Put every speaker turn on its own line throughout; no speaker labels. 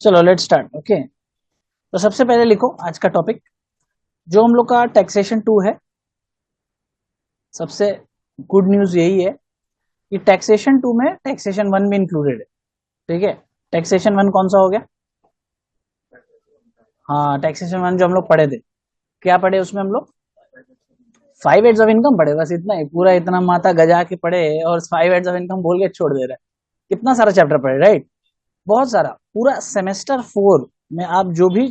चलो let start. Okay, तो सबसे पहले लिखो आज का टॉपिक जो हम लोग का टैक्सेशन 2 है। सबसे गुड न्यूज यही है कि टैक्सेशन 2 में टैक्सेशन 1 भी इंक्लूडेड है। ठीक है, टैक्सेशन 1 कौन सा हो गया? हाँ, टैक्सेशन 1 जो हम लोग पढ़े थे, क्या पढ़े उसमें हम लोग? 5 एड्स ऑफ इनकम पढ़े, बस इतना ही। पूरा इतना माथा गजा के पढ़े और 5 एड्स ऑफ इनकम बोल के छोड़ दे रहा है। कितना सारा चैप्टर पढ़े, राइट? बहुत सारा। पूरा सेमेस्टर 4 में आप जो भी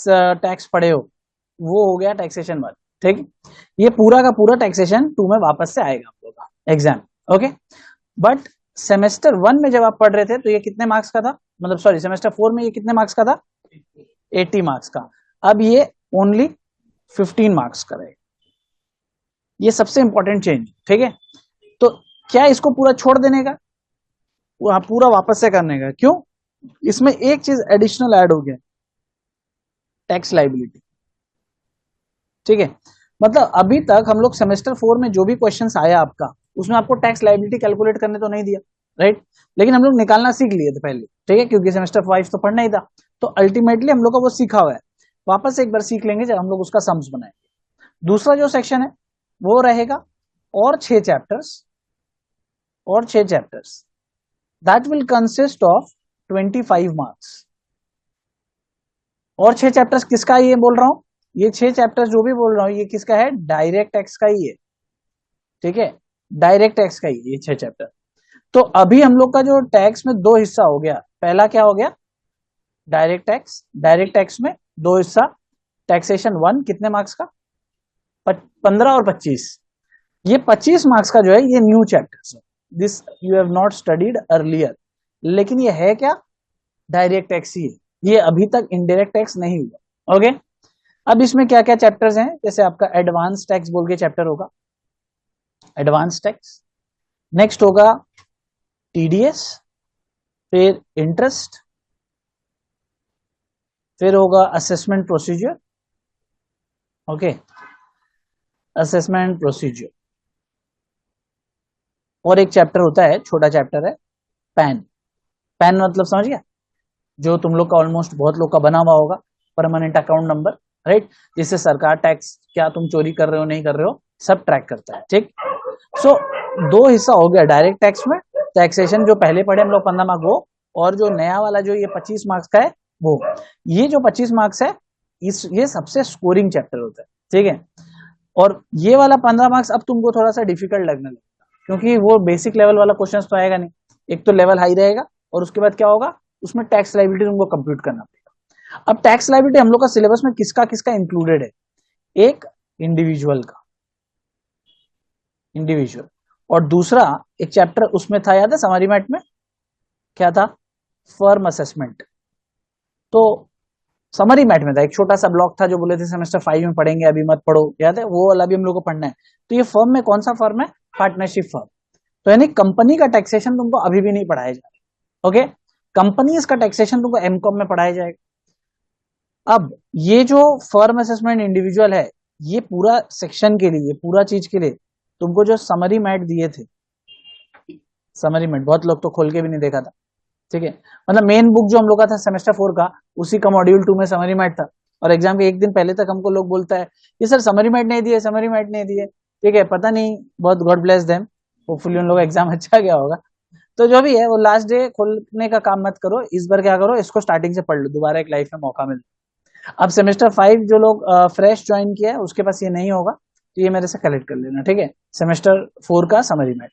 टैक्स पढ़े हो वो हो गया टैक्सेशन 1। ठीक, ये पूरा का पूरा टैक्सेशन 2 में वापस से आएगा आप लोग का एग्जाम। ओके, बट सेमेस्टर 1 में जब आप पढ़ रहे थे तो ये कितने मार्क्स का था? मतलब सॉरी, सेमेस्टर 4 में ये कितने मार्क्स का था? 80 मार्क्स का। अब ये ओनली 15 मार्क्स का रहेगा। ये सबसे इंपॉर्टेंट चेंज। ठीक है, तो क्या इसको पूरा छोड़ देने का, पूरा वापस से करने का? क्यों? इसमें एक चीज एडिशनल ऐड हो गया, टैक्स लाइबिलिटी। ठीक है, मतलब अभी तक हम लोग सेमेस्टर 4 में जो भी क्वेश्चंस आया आपका, उसमें आपको टैक्स लाइबिलिटी कैलकुलेट करने तो नहीं दिया, राइट? लेकिन हम लोग निकालना सीख लिए थे पहले। ठीक है, क्योंकि सेमेस्टर 5 तो पढ़ना ही था, तो अल्टीमेटली हम लोग का वो सीखा हुआ है। वापस से एक बार सीख लेंगे जब हम लोग उसका सम्स बनाएंगे। दूसरा जो सेक्शन है वो रहेगा और 6 चैप्टर्स, और 6 chapters that will consist of 25 marks. और 6 चैप्टर्स किसका है ये बोल रहा हूं? ये 6 चैप्टर्स जो भी बोल रहा हूं ये किसका है? डायरेक्ट टैक्स का ही है। ठीक है, डायरेक्ट टैक्स का ही ये 6 चैप्टर। तो अभी हम लोग का जो टैक्स में दो हिस्सा हो गया। पहला क्या हो गया? Direct tax. डायरेक्ट टैक्स में दो हिस्सा। टैक्सेशन 1 कितने मार्क्स का? 15 और 25। ये 25 मार्क्स का जो है ये न्यू चैप्टर है। This you have not studied earlier. लेकिन ये है क्या? डायरेक्ट टैक्स ही है, ये अभी तक इनडायरेक्ट टैक्स नहीं हुआ। ओके, अब इसमें क्या क्या चैप्टर्स हैं? जैसे आपका एडवांस टैक्स बोल के चैप्टर होगा, एडवांस टैक्स। नेक्स्ट होगा टीडीएस, फिर इंटरेस्ट, फिर होगा assessment procedure. Okay, assessment procedure. और एक चैप्टर होता है, छोटा चैप्टर है, पैन। पैन मतलब समझ गया? जो तुम लोग का ऑलमोस्ट बहुत लोग का बना हुआ होगा, परमानेंट अकाउंट नंबर, राइट? जिससे सरकार टैक्स क्या तुम चोरी कर रहे हो नहीं कर रहे हो सब ट्रैक करता है। ठीक, सो दो हिस्सा हो गया डायरेक्ट टैक्स में। टैक्सेशन जो पहले पढ़े हम लोग 15 मार्क्स वो, और जो नया वाला जो ये 25 मार्क्स का है वो। ये जो 25 मार्क्स है ये सबसे स्कोरिंग चैप्टर होता है। ठीक है, और ये वाला 15 मार्क्स अब तुमको थोड़ा सा डिफिकल्ट लगने लगेगा, क्योंकि वो बेसिक लेवल वाला क्वेश्चन तो आएगा नहीं। एक तो लेवल हाई रहेगा, और उसके बाद क्या होगा, उसमें टैक्स लाइबिलिटी तुमको कंप्यूट करना पड़ेगा। अब टैक्स लाइबिलिटी हम लोग का सिलेबस में किसका किसका इंक्लूडेड है? एक इंडिविजुअल का, इंडिविजुअल। और दूसरा एक चैप्टर उसमें था, याद है समरी मैट में क्या था? Firm assessment. तो समरी मैट में था, एक छोटा सा ब्लॉक था जो बोले थे सेमेस्टर 5 में पढ़ेंगे, अभी मत पढ़ो, याद है? वो वाला भी हम लोग को पढ़ना है। तो ये फर्म में कौन सा फर्म है? Partnership firm. तो यानी कंपनी का टैक्सेशन तुमको अभी भी नहीं पढ़ाया जाएगा। ओके, कंपनीज का टैक्सेशन तुमको एमकॉम में पढ़ाया जाएगा। अब ये जो फर्म असेसमेंट इंडिविजुअल है, ये पूरा सेक्शन के लिए, पूरा चीज के लिए तुमको जो समरी मैट दिए थे, समरी मैट बहुत लोग तो खोल के भी नहीं देखा था। ठीक है, मतलब मेन बुक जो हम लोग का था सेमेस्टर 4 का, उसी का मॉड्यूल 2 में समरी मैट था। और एग्जाम के एक दिन पहले तक हमको लोग बोलता है ये सर समरी मैट नहीं दिए, समरी मैट नहीं दिए। ठीक है, पता नहीं, बहुत गॉड ब्लेस देम, होपफुली उन लोग का एग्जाम अच्छा गया होगा। तो जो भी है वो लास्ट डे खोलने का काम मत करो, इस बार क्या करो, इसको स्टार्टिंग से पढ़ लो, दोबारा एक लाइफ में मौका मिले। अब सेमेस्टर 5 जो लोग फ्रेश ज्वाइन किया है उसके पास ये नहीं होगा, तो ये मेरे से कलेक्ट कर लेना। ठीक है, सेमेस्टर 4 का समरी मैट,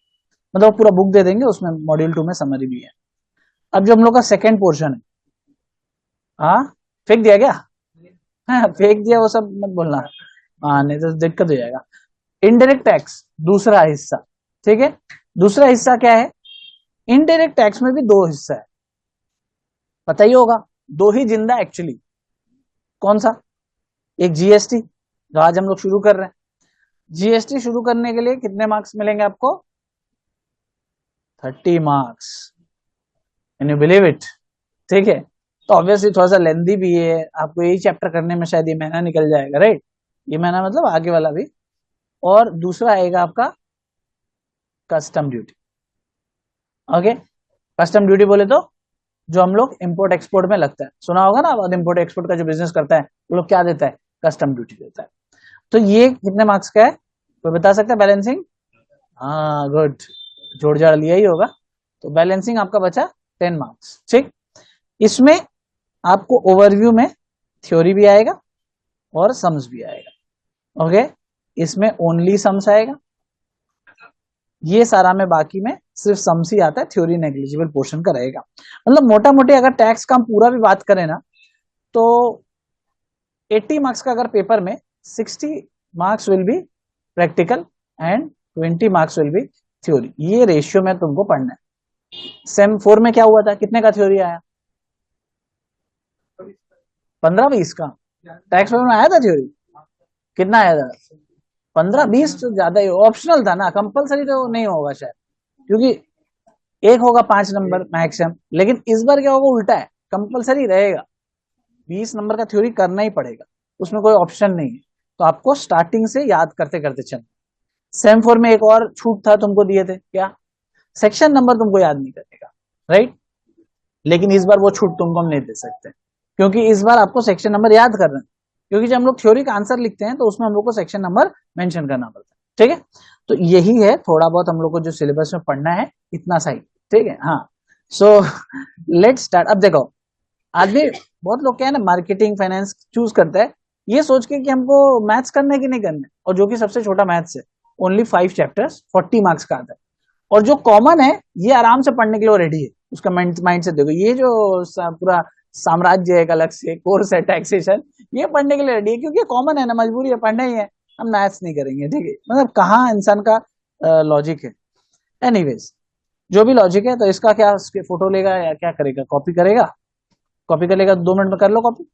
मतलब पूरा बुक दे देंगे, उसमें मॉड्यूल 2 में समरी भी है। अब जो हम लोग का सेकेंड पोर्शन है, हाँ फेंक दिया क्या? हाँ फेंक दिया वो सब मत बोलना, हाँ नहीं तो दिक्कत हो जाएगा। इनडायरेक्ट टैक्स दूसरा हिस्सा। ठीक है, दूसरा हिस्सा क्या है? इनडायरेक्ट टैक्स में भी दो हिस्सा है, पता ही होगा। दो ही जिंदा एक्चुअली। कौन सा? एक जीएसटी, जो आज हम लोग शुरू कर रहे हैं। जीएसटी शुरू करने के लिए कितने मार्क्स मिलेंगे आपको? 30 marks. Can you believe it? ठीक है, तो ऑब्वियसली थोड़ा सा लेंदी भी है, आपको यही चैप्टर करने में शायद ये महीना निकल जाएगा, राइट? ये महीना मतलब आगे वाला भी। और दूसरा आएगा आपका custom duty. Okay, custom duty बोले तो जो हम लोग इम्पोर्ट एक्सपोर्ट में लगता है, सुना होगा ना, इम्पोर्ट एक्सपोर्ट का जो बिजनेस करता है वो लोग क्या देता है, कस्टम ड्यूटी देता है। तो ये कितने मार्क्स का है, कोई बता सकता है? बैलेंसिंग, हाँ गुड, जोड़ जाड़ लिया ही होगा। तो बैलेंसिंग आपका बचा 10 मार्क्स। ठीक, इसमें आपको ओवरव्यू में थ्योरी भी आएगा और सम्स भी आएगा। ओके, इसमें ओनली सम्स आएगा, ये सारा में बाकी में सिर्फ सम्स ही आता है, थ्योरी नेग्लिजिबल पोर्शन का रहेगा। मतलब मोटा मोटी अगर टैक्स का हम पूरा भी बात करें ना, तो 80 मार्क्स का अगर पेपर में 60 marks will be practical and 20 marks will be theory. ये रेशियो में तुमको पढ़ना है। सेम 4 में क्या हुआ था, कितने का थ्योरी आया? 15-20 का। टैक्स पेपर में आया था थ्योरी, कितना आया था? 15-20 तो ज्यादा ही, ऑप्शनल था ना, कंपलसरी तो नहीं होगा शायद, क्योंकि एक होगा 5 नंबर मैक्सिमम। लेकिन इस बार क्या होगा, उल्टा है, कंपलसरी रहेगा, 20 नंबर का थ्योरी करना ही पड़ेगा, उसमें कोई ऑप्शन नहीं है। तो आपको स्टार्टिंग से याद करते करते चलना। सेम 4 में एक और छूट था, तुमको दिए थे क्या, सेक्शन नंबर तुमको याद नहीं करेगा, राइट? लेकिन इस बार वो छूट तुमको हम नहीं दे सकते, क्योंकि इस बार आपको सेक्शन नंबर याद करना है, क्योंकि जब हम लोग थ्योरी का आंसर लिखते हैं तो उसमें हम लोग को सेक्शन नंबर मेंशन करना पड़ता है। ठीक है, तो यही है थोड़ा बहुत हम लोग को जो सिलेबस में पढ़ना है, इतना सही। ठीक है, हाँ, सो लेट्स स्टार्ट। अब देखो, आदमी, बहुत लोग क्या है ना, मार्केटिंग फाइनेंस चूज करता है ये सोच के कि हमको मैथ्स करना है कि नहीं करना है, और जो कि सबसे छोटा मैथ्स है, ओनली 5 चैप्टर्स, 40 मार्क्स का आता है। और जो कॉमन है ये आराम से पढ़ने के लिए रेडी है, उसका माइंड से देखो, ये जो पूरा साम्राज्य है, एक अलग से कोर्स है टैक्सेशन, ये पढ़ने के लिए रेडी है, क्योंकि कॉमन है ना, मजबूरी है, पढ़ना ही है, हम मैथ्स नहीं करेंगे। ठीक है, मतलब कहाँ इंसान का लॉजिक है। एनीवेज, जो भी लॉजिक है, तो इसका क्या, फोटो लेगा या क्या करेगा, कॉपी करेगा, कॉपी कर लेगा, 2 मिनट में कर लो कॉपी।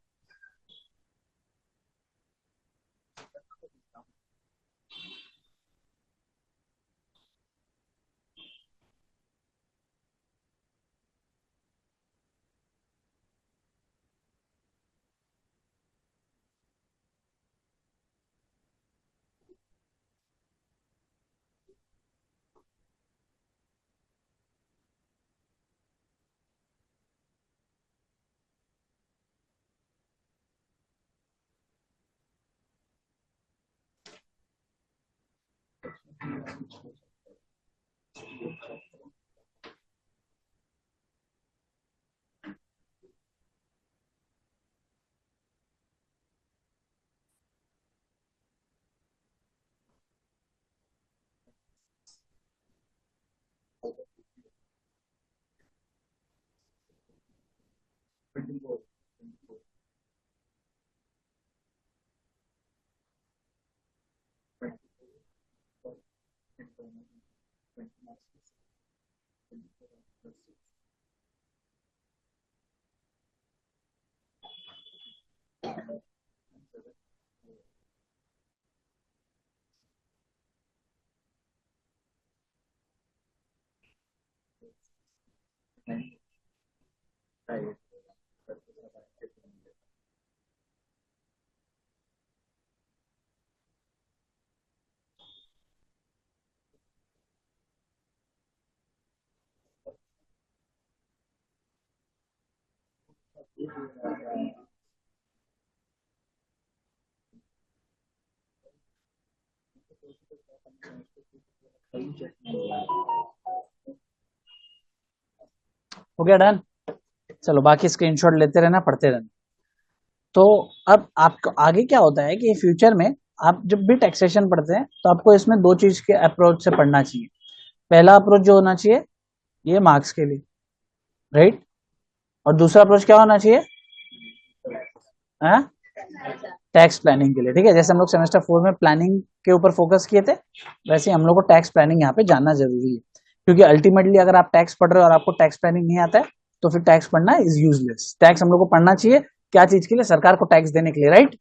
हो गया डन? चलो बाकी स्क्रीनशॉट लेते रहना, पढ़ते रहना। तो अब आपको आगे क्या होता है कि फ्यूचर में आप जब भी टैक्सेशन पढ़ते हैं तो आपको इसमें 2 चीज के अप्रोच से पढ़ना चाहिए। पहला अप्रोच जो होना चाहिए, ये मार्क्स के लिए, राइट? और दूसरा अप्रोच क्या होना चाहिए, टैक्स प्लानिंग के लिए। ठीक है, जैसे हम लोग सेमेस्टर 4 में प्लानिंग के ऊपर फोकस किए थे, वैसे हम लोग को टैक्स प्लानिंग यहाँ पे जानना जरूरी है, क्योंकि अल्टीमेटली अगर आप टैक्स पढ़ रहे हो और आपको टैक्स प्लानिंग नहीं आता है, तो फिर टैक्स पढ़ना इज यूजलेस। टैक्स हम लोग को पढ़ना चाहिए क्या चीज के लिए, सरकार को टैक्स देने के लिए, राइट?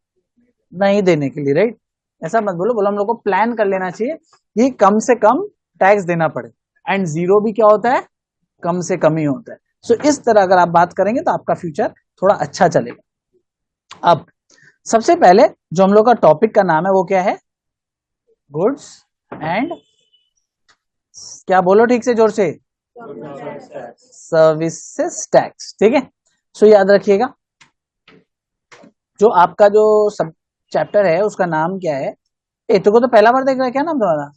नहीं देने के लिए, राइट? ऐसा मत बोलो, बोलो हम लोग को प्लान कर लेना चाहिए कि कम से कम टैक्स देना पड़े, एंड जीरो भी क्या होता है, कम से कम ही होता है। सो इस तरह अगर आप बात करेंगे तो आपका फ्यूचर थोड़ा अच्छा चलेगा। अब सबसे पहले जो हम लोग का टॉपिक का नाम है वो क्या है, गुड्स एंड, क्या बोलो ठीक से जोर से, सर्विसेज टैक्स, ठीक है। सो याद रखिएगा, जो आपका जो सब चैप्टर है उसका नाम क्या है? ए तुमको तो पहला बार देख रहा है, क्या नाम तुम्हारा?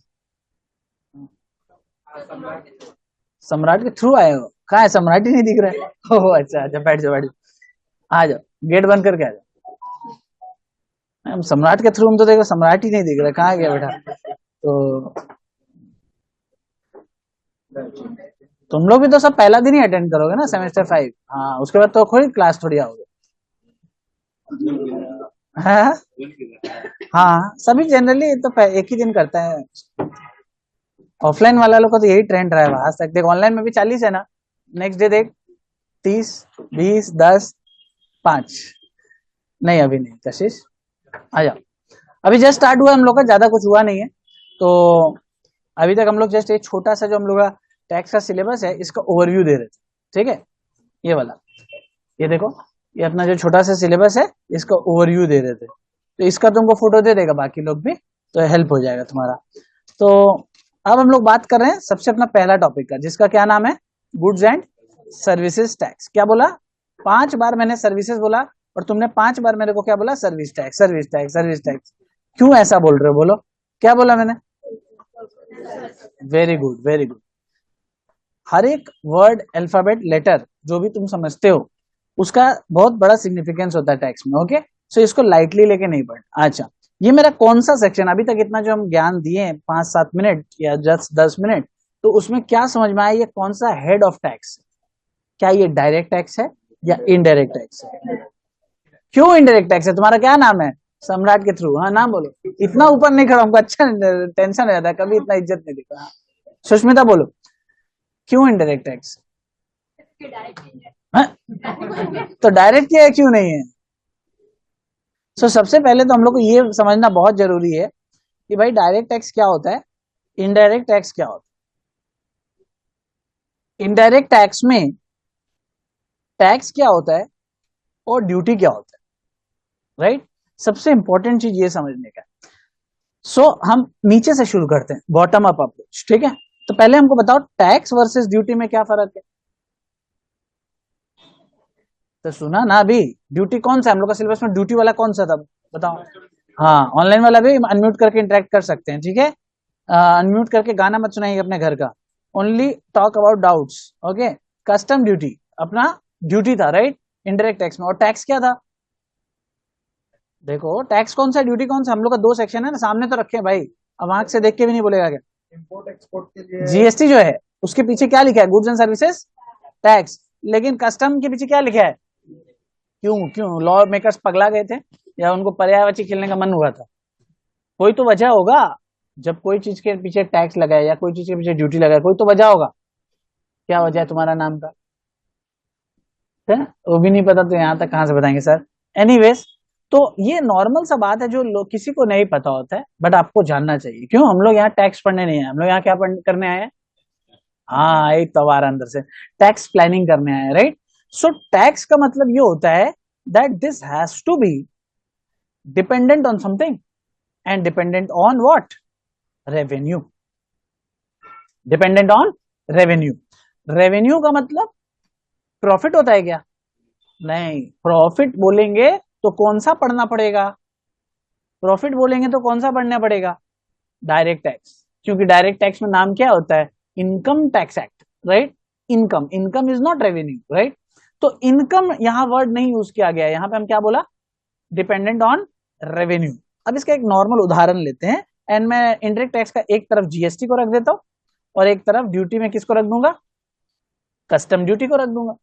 सम्राट के थ्रू आए हो? कहाँ है, सम्राट ही नहीं दिख रहा है। ओह अच्छा अच्छा, बैठ जाओ बैठ जाओ, आ जाओ, गेट बंद करके आ जाओ। हम सम्राट के थ्रू, हम तो देखो सम्राट ही नहीं दिख रहा, कहाँ गया बेटा? तो तुम लोग भी तो सब पहला दिन ही अटेंड करोगे ना, सेमेस्टर 5। हाँ, उसके बाद तो कोई क्लास थोड़ी आओगे। हाँ हाँ, सभी जनरली तो एक ही दिन करता है। ऑफलाइन वाला लोग का तो यही ट्रेंड रहा है आज तक। देख ऑनलाइन में भी 40 है ना, नेक्स्ट डे देख 30, 20, 10, 5। नहीं अभी नहीं, कशिश आ जाओ। अभी जस्ट स्टार्ट हुआ हम लोग का, ज्यादा कुछ हुआ नहीं है। तो अभी तक हम लोग जस्ट एक छोटा सा जो हम लोग का टैक्स का सिलेबस है इसका ओवरव्यू दे रहे थे, ठीक है। ये वाला, ये देखो, ये अपना जो छोटा सा सिलेबस है इसका ओवरव्यू दे रहे थे। तो इसका तुमको फोटो दे देगा बाकी लोग भी, तो हेल्प हो जाएगा तुम्हारा। तो अब हम लोग बात कर रहे हैं सबसे अपना पहला टॉपिक का, जिसका क्या नाम है? Goods and services tax. क्या बोला? 5 बार मैंने सर्विसेज बोला और तुमने 5 बार मेरे को क्या बोला? Service tax, service tax, service tax. क्यों ऐसा बोल रहे हो, बोलो क्या बोला मैंने? Very good very good. हर एक वर्ड, अल्फाबेट, लेटर जो भी तुम समझते हो उसका बहुत बड़ा सिग्निफिकेंस होता है टैक्स में, ओके। सो इसको लाइटली लेके नहीं पढ़ना। अच्छा, ये मेरा कौन सा सेक्शन? अभी तक इतना जो हम ज्ञान दिए 5-7 मिनट या 10 मिनट, तो उसमें क्या समझ में आया? ये कौन सा हेड ऑफ टैक्स? क्या ये डायरेक्ट टैक्स है या इनडायरेक्ट टैक्स है? क्यों इनडायरेक्ट टैक्स है? तुम्हारा क्या नाम है? सम्राट के थ्रू, हाँ नाम बोलो। इतना ऊपर नहीं खड़ा, हमको अच्छा टेंशन हो जाता है, कभी इतना इज्जत नहीं दिखा। सुष्मिता बोलो, क्यों इनडायरेक्ट टैक्स? तो डायरेक्ट है क्यों नहीं है? सबसे पहले तो हम लोग को ये समझना बहुत जरूरी है कि भाई डायरेक्ट टैक्स क्या होता है, इनडायरेक्ट टैक्स क्या होता है। इनडायरेक्ट टैक्स में टैक्स क्या होता है और ड्यूटी क्या होता है, राइट। सबसे इंपॉर्टेंट चीज ये समझने का। हम नीचे से शुरू करते हैं, बॉटम अप अप्रोच, ठीक है। तो पहले हमको बताओ टैक्स वर्सेस ड्यूटी में क्या फर्क है? तो सुना ना अभी, ड्यूटी कौन सा हम लोग का सिलेबस में? ड्यूटी वाला कौन सा था बताओ? हाँ, ऑनलाइन वाला भी अनम्यूट करके इंटरेक्ट कर सकते हैं, ठीक है। अनम्यूट करके गाना मत सुनाइए अपने घर का। Only talk about doubts, okay. Custom duty अपना ड्यूटी था, राइट, इनडायरेक्ट टैक्स में। और टैक्स क्या था? देखो टैक्स कौन सा, ड्यूटी कौन सा? हम लोग का 2 सेक्शन है ना, सामने तो रखे हैं भाई, अब आंख से देख के भी नहीं बोलेगा क्या? इम्पोर्ट एक्सपोर्ट के लिए जीएसटी जो है उसके पीछे क्या लिखा है? Goods and services tax. लेकिन कस्टम के पीछे क्या लिखा है? क्यों क्यों लॉ मेकर्स पगला गए थे या उनको पर्यायवाची खेलने का मन हुआ था? कोई तो वजह होगा। जब कोई चीज के पीछे टैक्स लगाए या कोई चीज के पीछे ड्यूटी लगाए, कोई तो वजह होगा। क्या वजह है तुम्हारा नाम का? है वो भी नहीं पता तो यहाँ तक कहाँ से बताएंगे सर? एनीवेज, तो ये नॉर्मल सा बात है जो लोग किसी को नहीं पता होता है, बट आपको जानना चाहिए। क्यों? हम लोग यहाँ टैक्स पढ़ने नहीं आए, हम लोग यहाँ क्या करने आए हैं? हाँ, एक तवार अंदर से टैक्स प्लानिंग करने आए, राइट। सो टैक्स का मतलब ये होता है that this has to be dependent on something and dependent on what? Revenue. Dependent on revenue. Revenue का मतलब प्रॉफिट होता है क्या? नहीं, प्रॉफिट बोलेंगे तो कौन सा पढ़ना पड़ेगा? प्रॉफिट बोलेंगे तो कौन सा पढ़ना पड़ेगा? Direct tax. क्योंकि डायरेक्ट टैक्स में नाम क्या होता है? Income tax act, right. Income, income is not revenue, right. तो इनकम यहां वर्ड नहीं यूज किया गया है, यहां पे हम क्या बोला? Dependent on revenue. अब इसका एक नॉर्मल उदाहरण लेते हैं, एंड मैं इनडायरेक्ट टैक्स का एक तरफ जीएसटी को रख देता हूं और एक तरफ ड्यूटी में किसको रख दूंगा? कस्टम ड्यूटी को रख दूंगा।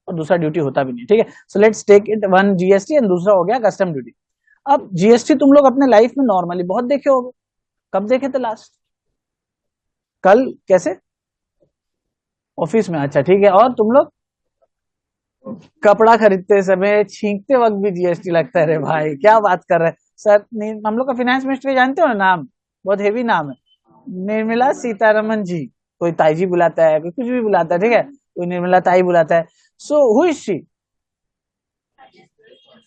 और दूसरा ड्यूटी होता भी नहीं, ठीक है। So let's take it, one GST and दूसरा हो गया कस्टम ड्यूटी। अब जीएसटी तुम लोग अपने लाइफ में नॉर्मली बहुत देखे होगे। कब देखे थे लास्ट? कल? कैसे? ऑफिस में? अच्छा ठीक है। और तुम लोग कपड़ा खरीदते समय छींकते वक्त भी जीएसटी लगता है? रे भाई क्या बात कर रहे हैं सर। हम लोग का फाइनेंस मिनिस्टर जानते हो ना, नाम बहुत हेवी नाम है, निर्मला सीतारमन जी। कोई ताई जी बुलाता है, कोई कुछ भी बुलाता है, ठीक है। कोई निर्मला ताई बुलाता है। So who is she?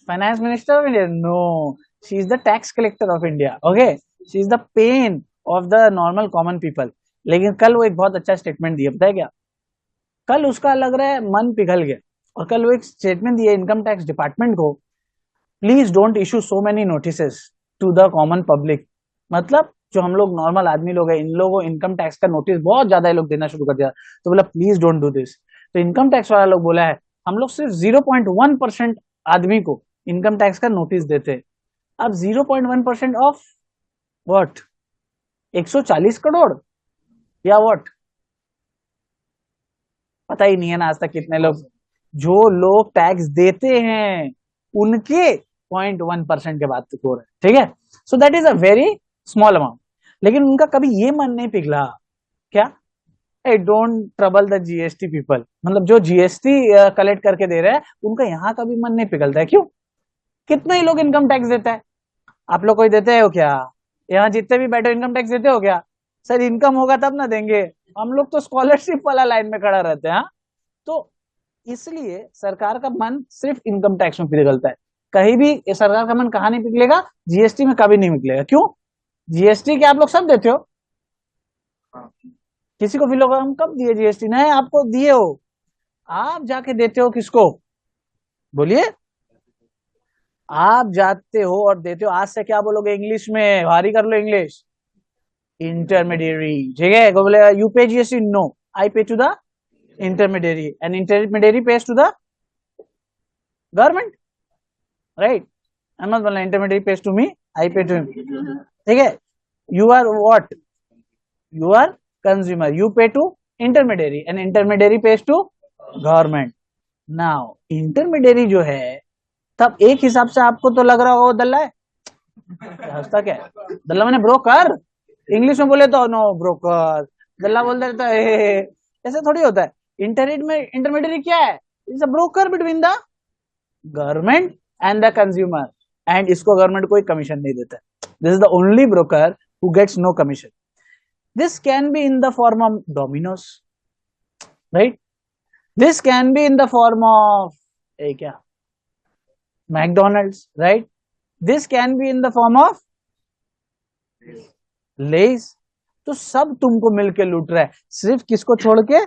Finance minister of India? No, she is the tax collector of India, okay. She is the pain of the normal common people. लेकिन कल वो एक बहुत अच्छा स्टेटमेंट दिया, पता है क्या? कल उसका लग रहा है मन पिघल गया और कल वो एक स्टेटमेंट दिया इनकम टैक्स डिपार्टमेंट को, please don't issue so many notices to the common public. मतलब जो हम लोग नॉर्मल आदमी लोग हैं, इन लोगों इनकम टैक्स का नोटिस बहुत ज्यादा ये लोग देना शुरू कर दिया, तो बोला प्लीज डोंट डू दिस। तो इनकम टैक्स वाला लोग बोला है हम लोग सिर्फ 0.1% आदमी को इनकम टैक्स का नोटिस देते हैं। अब 0.1% ऑफ व्हाट, 140 करोड़ या व्हाट, पता ही नहीं है ना आज तक कितने लोग। जो लोग टैक्स देते हैं उनके 0.1% के बात हो रहा है, ठीक है। So that is a very small amount. लेकिन उनका कभी ये मन नहीं पिघला क्या, ए don't trouble the GST people, मतलब जो जीएसटी कलेक्ट करके दे रहे हैं उनका यहाँ कभी मन नहीं पिघलता है। क्यों, कितने ही लोग इनकम टैक्स देते हैं, आप लोग कोई देते हो क्या, यहाँ जितने भी बैठे इनकम टैक्स देते हो क्या, सर इनकम होगा तब ना देंगे, हम लोग तो स्कॉलरशिप वाला लाइन में खड़ा रहते हैं। हाँ? तो इसलिए सरकार का मन सिर्फ इनकम टैक्स में पिघलता है, कहीं भी सरकार का मन कहाँ नहीं पिघलेगा, जीएसटी में कभी नहीं निकलेगा। क्यों, जीएसटी के आप लोग सब देते हो, किसी को फील होगा हम कब दिए जीएसटी, नहीं आपको दिए हो, आप जाके देते हो किसको, बोलिए, आप जाते हो और देते हो। आज से क्या बोलोगे इंग्लिश में, भारी कर लो इंग्लिश, इंटरमीडियरी, ठीक है। को बोलेगा यू पे GST, no I pay to the intermediary and intermediary pays to the government, right. मत बोलना intermediary pays to me, I pay to, ठीक है। You are what, you are consumer, you pay to intermediary and intermediary pays to government। now intermediary जो है, तब एक हिसाब से आपको तो लग रहा होगा वो दल्ला है, हंसता क्या है, दल्ला मैंने ब्रोकर, इंग्लिश में बोले तो नो ब्रोकर, दल्ला बोल देता है ऐसे थोड़ी होता है। इंटरमीडियरी क्या है, is a broker between the government and the consumer, and इसको गवर्नमेंट कोई कमीशन नहीं देता, this is the only broker who gets no commission. This can be in the form of Domino's, right? This can be in the form of क्या, McDonald's, right? This can be in the form of Lay's। तो सब तुमको मिलके लूट रहा है, सिर्फ किसको छोड़ के,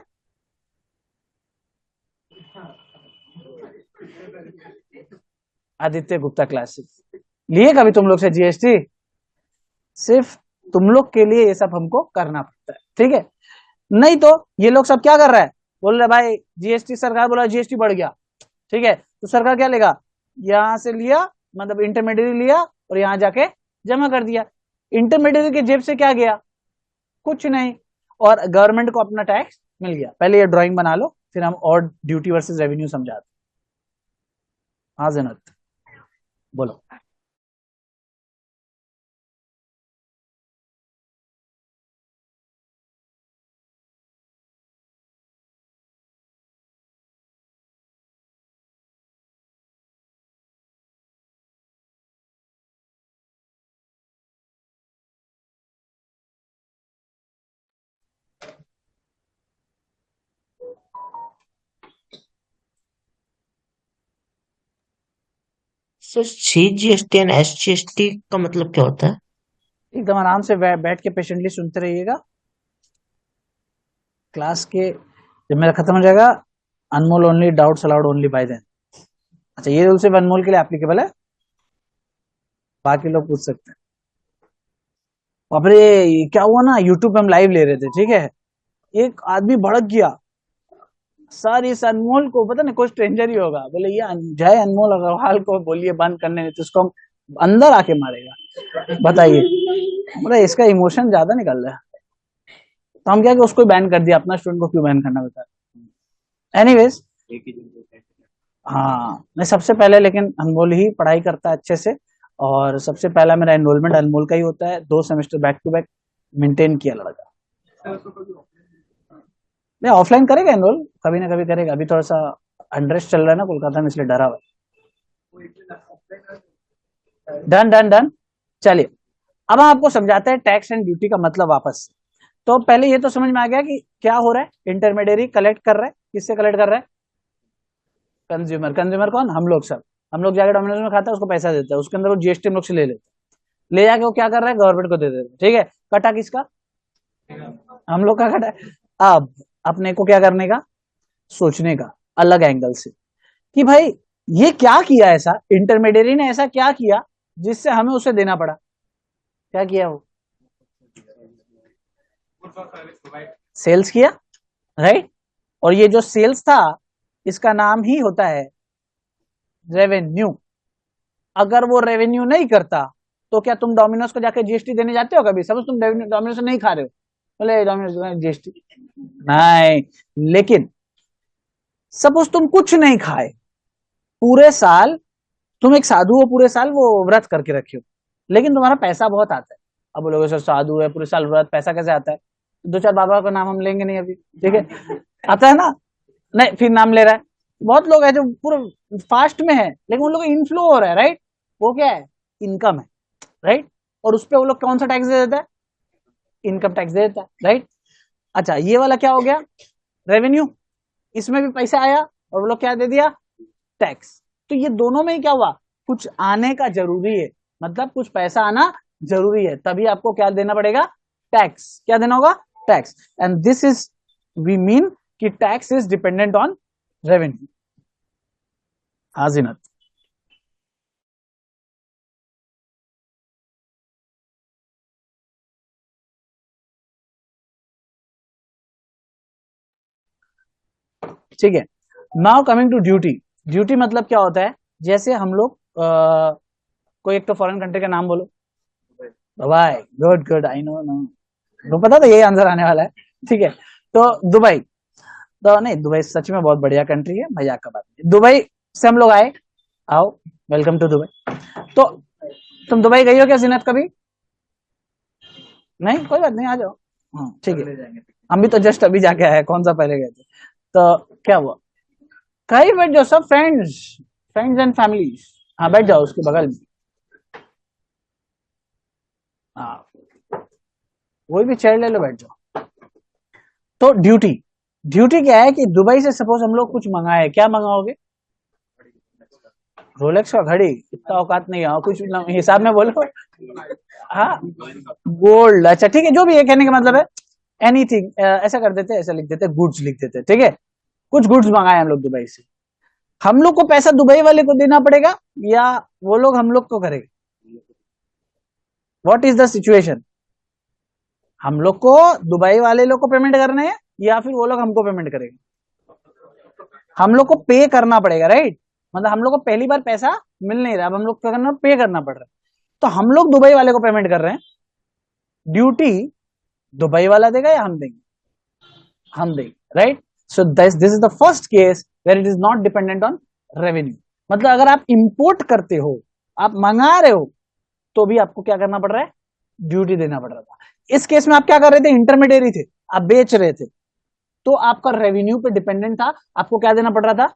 आदित्य गुप्ता क्लासेस। लिए कभी तुम लोग से जीएसटी, सिर्फ तुम लोग के लिए ये सब हमको करना पड़ता है, ठीक है। नहीं तो ये लोग सब क्या कर रहा है, बोल रहे भाई जीएसटी, सरकार बोला जीएसटी बढ़ गया, ठीक है, तो सरकार क्या लेगा, यहां से लिया, मतलब इंटरमीडियरी लिया और यहां जाके जमा कर दिया, इंटरमीडियरी के जेब से क्या गया, कुछ नहीं, और गवर्नमेंट को अपना टैक्स मिल गया। पहले ये ड्राइंग बना लो, फिर हम और ड्यूटी वर्सेस रेवेन्यू समझाते। हाँ जन्नत बोलो।
सर CGST एंड SGST का मतलब क्या होता है?
एकदम आराम से बैठ के पेशेंटली सुनते रहिएगा, क्लास के जब मेरा खत्म हो जाएगा, Anmol only, doubts allowed only by then. अच्छा ये रूल सिर्फ अनमोल के लिए एप्लीकेबल है, बाकी लोग पूछ सकते हैं। बापरे क्या हुआ ना, यूट्यूब पे हम लाइव ले रहे थे, ठीक है, एक आदमी भड़क गया, सर इस अनमोल को पता नहीं कोई स्ट्रेंजर ही होगा, बोले ये जय अनमोल अग्रवाल को बोलिए बंद करने, नहीं तो उसको हम अंदर आके मारेगा, बताइए, मतलब इसका इमोशन ज्यादा निकल रहा है, तो हम क्या कि उसको बैन कर दिया, अपना स्टूडेंट को क्यों बैन करना बता। एनीवेज, हाँ मैं सबसे पहले, लेकिन अनमोल ही पढ़ाई करता है अच्छे से, और सबसे पहला मेरा एनरोलमेंट अनमोल का ही होता है, 2 semester back to back maintain किया लड़का। नहीं ऑफलाइन करेगा एनरोल, कभी ना कभी करेगा, अभी थोड़ा सा अनरेस्ट चल रहा है ना कोलकाता में, इसलिए डरा हुआ। डन डन डन, चलिए अब हम आपको समझाते हैं टैक्स एंड ड्यूटी का मतलब वापस। तो पहले ये तो समझ में आ गया कि क्या हो रहा है, इंटरमीडियरी कलेक्ट कर रहा है, किससे कलेक्ट कर रहा है, कंज्यूमर। कंज्यूमर कौन, हम लोग सब, हम लोग जाके डोमिनोज में खाता है, उसको पैसा देता है, उसके अंदर वो जीएसटी हम लोग से ले लेते हैं, ले जाके वो क्या कर रहा है, गवर्नमेंट को दे देते हैं, ठीक है। कटा किसका, हम लोग का कटा है। अब अपने को क्या करने का, सोचने का अलग एंगल से कि भाई ये क्या किया, ऐसा इंटरमीडियरी ने ऐसा क्या किया जिससे हमें उसे देना पड़ा, क्या किया वो, सेल्स किया, राइट। और ये जो सेल्स था इसका नाम ही होता है रेवेन्यू। अगर वो रेवेन्यू नहीं करता तो क्या तुम डोमिनोज को जाके जीएसटी देने जाते हो कभी? सपोज तुम डोमिनोज से नहीं खा रहे हो, बोले डोमिनोज जीएसटी नहीं, लेकिन सपोज तुम कुछ नहीं खाए पूरे साल, तुम एक साधु हो, पूरे साल वो व्रत करके रखे हो, लेकिन तुम्हारा पैसा बहुत आता है। अब बोलोगे सर साधु है पूरे साल व्रत, पैसा कैसे आता है? दो चार बाबा का नाम हम लेंगे नहीं अभी, ठीक है, आता है ना, नहीं फिर नाम ले रहा है। बहुत लोग है जो पूरे फास्ट में है लेकिन उन लोग का इनफ्लो हो रहा है, राइट, वो क्या है, इनकम है, राइट, और उस पर वो लोग कौन सा टैक्स दे देता है, इनकम टैक्स दे देता है, राइट। अच्छा ये वाला क्या हो गया, रेवेन्यू, इसमें भी पैसा आया और वो लोग क्या दे दिया, टैक्स। तो ये दोनों में ही क्या हुआ, कुछ आने का जरूरी है, मतलब कुछ पैसा आना जरूरी है, तभी आपको क्या देना पड़ेगा, टैक्स, क्या देना होगा, tax. And this is we mean कि tax is dependent on revenue. हाँ जीनत, ठीक है। Now coming to duty. Duty मतलब क्या होता है, जैसे हम लोग कोई एक तो फॉरेन कंट्री का नाम बोलो, भाई good good, I know no, तो पता था यही आंसर आने वाला है, ठीक है। तो दुबई, तो नहीं दुबई सच में बहुत बढ़िया कंट्री है, मजाक का बात नहीं, दुबई से हम लोग आए, आओ, वेलकम टू दुबई। तो तुम दुबई गई हो क्या जीनत कभी? नहीं, कोई बात नहीं, आ जाओ, हाँ ठीक है। हम भी तो जस्ट अभी जाके आए, कौन सा पहले गए थे। तो क्या हुआ, कहीं बैठ जाओ, सब फ्रेंड्स, फ्रेंड्स एंड फैमिलीज, हाँ बैठ जाओ उसके बगल में, हाँ कोई भी चेयर ले लो, बैठ जाओ। तो ड्यूटी, ड्यूटी क्या है कि दुबई से सपोज हम लोग कुछ मंगाए, क्या मंगाओगे, रोलेक्स का घड़ी, इतना औकात नहीं है, कुछ हिसाब में बोलो, हाँ गोल्ड, अच्छा ठीक है, जो भी है, कहने का मतलब है एनीथिंग, ऐसा कर देते, ऐसा लिख देते, गुड्स लिख देते, ठीक है, कुछ गुड्स मंगाए हम लोग दुबई से, हम लोग को पैसा दुबई वाले को देना पड़ेगा या वो लोग हम लोग को करेगा, व्हाट इज द सिचुएशन, हम लोग को दुबई वाले लोग को पेमेंट करने हैं या फिर वो लोग हमको पेमेंट करेंगे, हम लोग को पे करना पड़ेगा, राइट, मतलब हम लोग को पहली बार पैसा मिल नहीं रहा, अब हम लोग क्या करना, पे करना पड़ रहा है, तो हम लोग दुबई वाले को पेमेंट कर रहे हैं, ड्यूटी दुबई वाला देगा या हम देंगे, हम देंगे, right. So this is the first case where it is not dependent on revenue, मतलब अगर आप इंपोर्ट करते हो, आप मंगा रहे हो, तो भी आपको क्या करना पड़ रहा है, ड्यूटी देना पड़ रहा था। इस केस में आप क्या कर रहे थे, इंटरमीडियरी थे, आप बेच रहे थे, तो आपका रेवेन्यू पे डिपेंडेंट था, आपको क्या देना पड़ रहा था,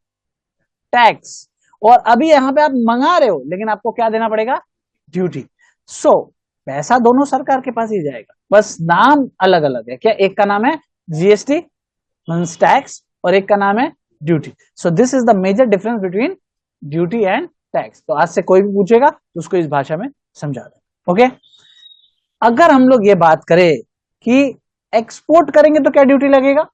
टैक्स। और अभी यहां पे आप मंगा रहे हो लेकिन आपको क्या देना पड़ेगा, ड्यूटी। सो पैसा दोनों सरकार के पास ही जाएगा, बस नाम अलग अलग है, क्या एक का नाम है जीएसटी मींस टैक्स और एक का नाम है duty. So this is the major difference between duty and tax. तो आज से कोई भी पूछेगा तो उसको इस भाषा में समझा दे, ओके। अगर हम लोग ये बात करें कि एक्सपोर्ट करेंगे तो क्या ड्यूटी लगेगा,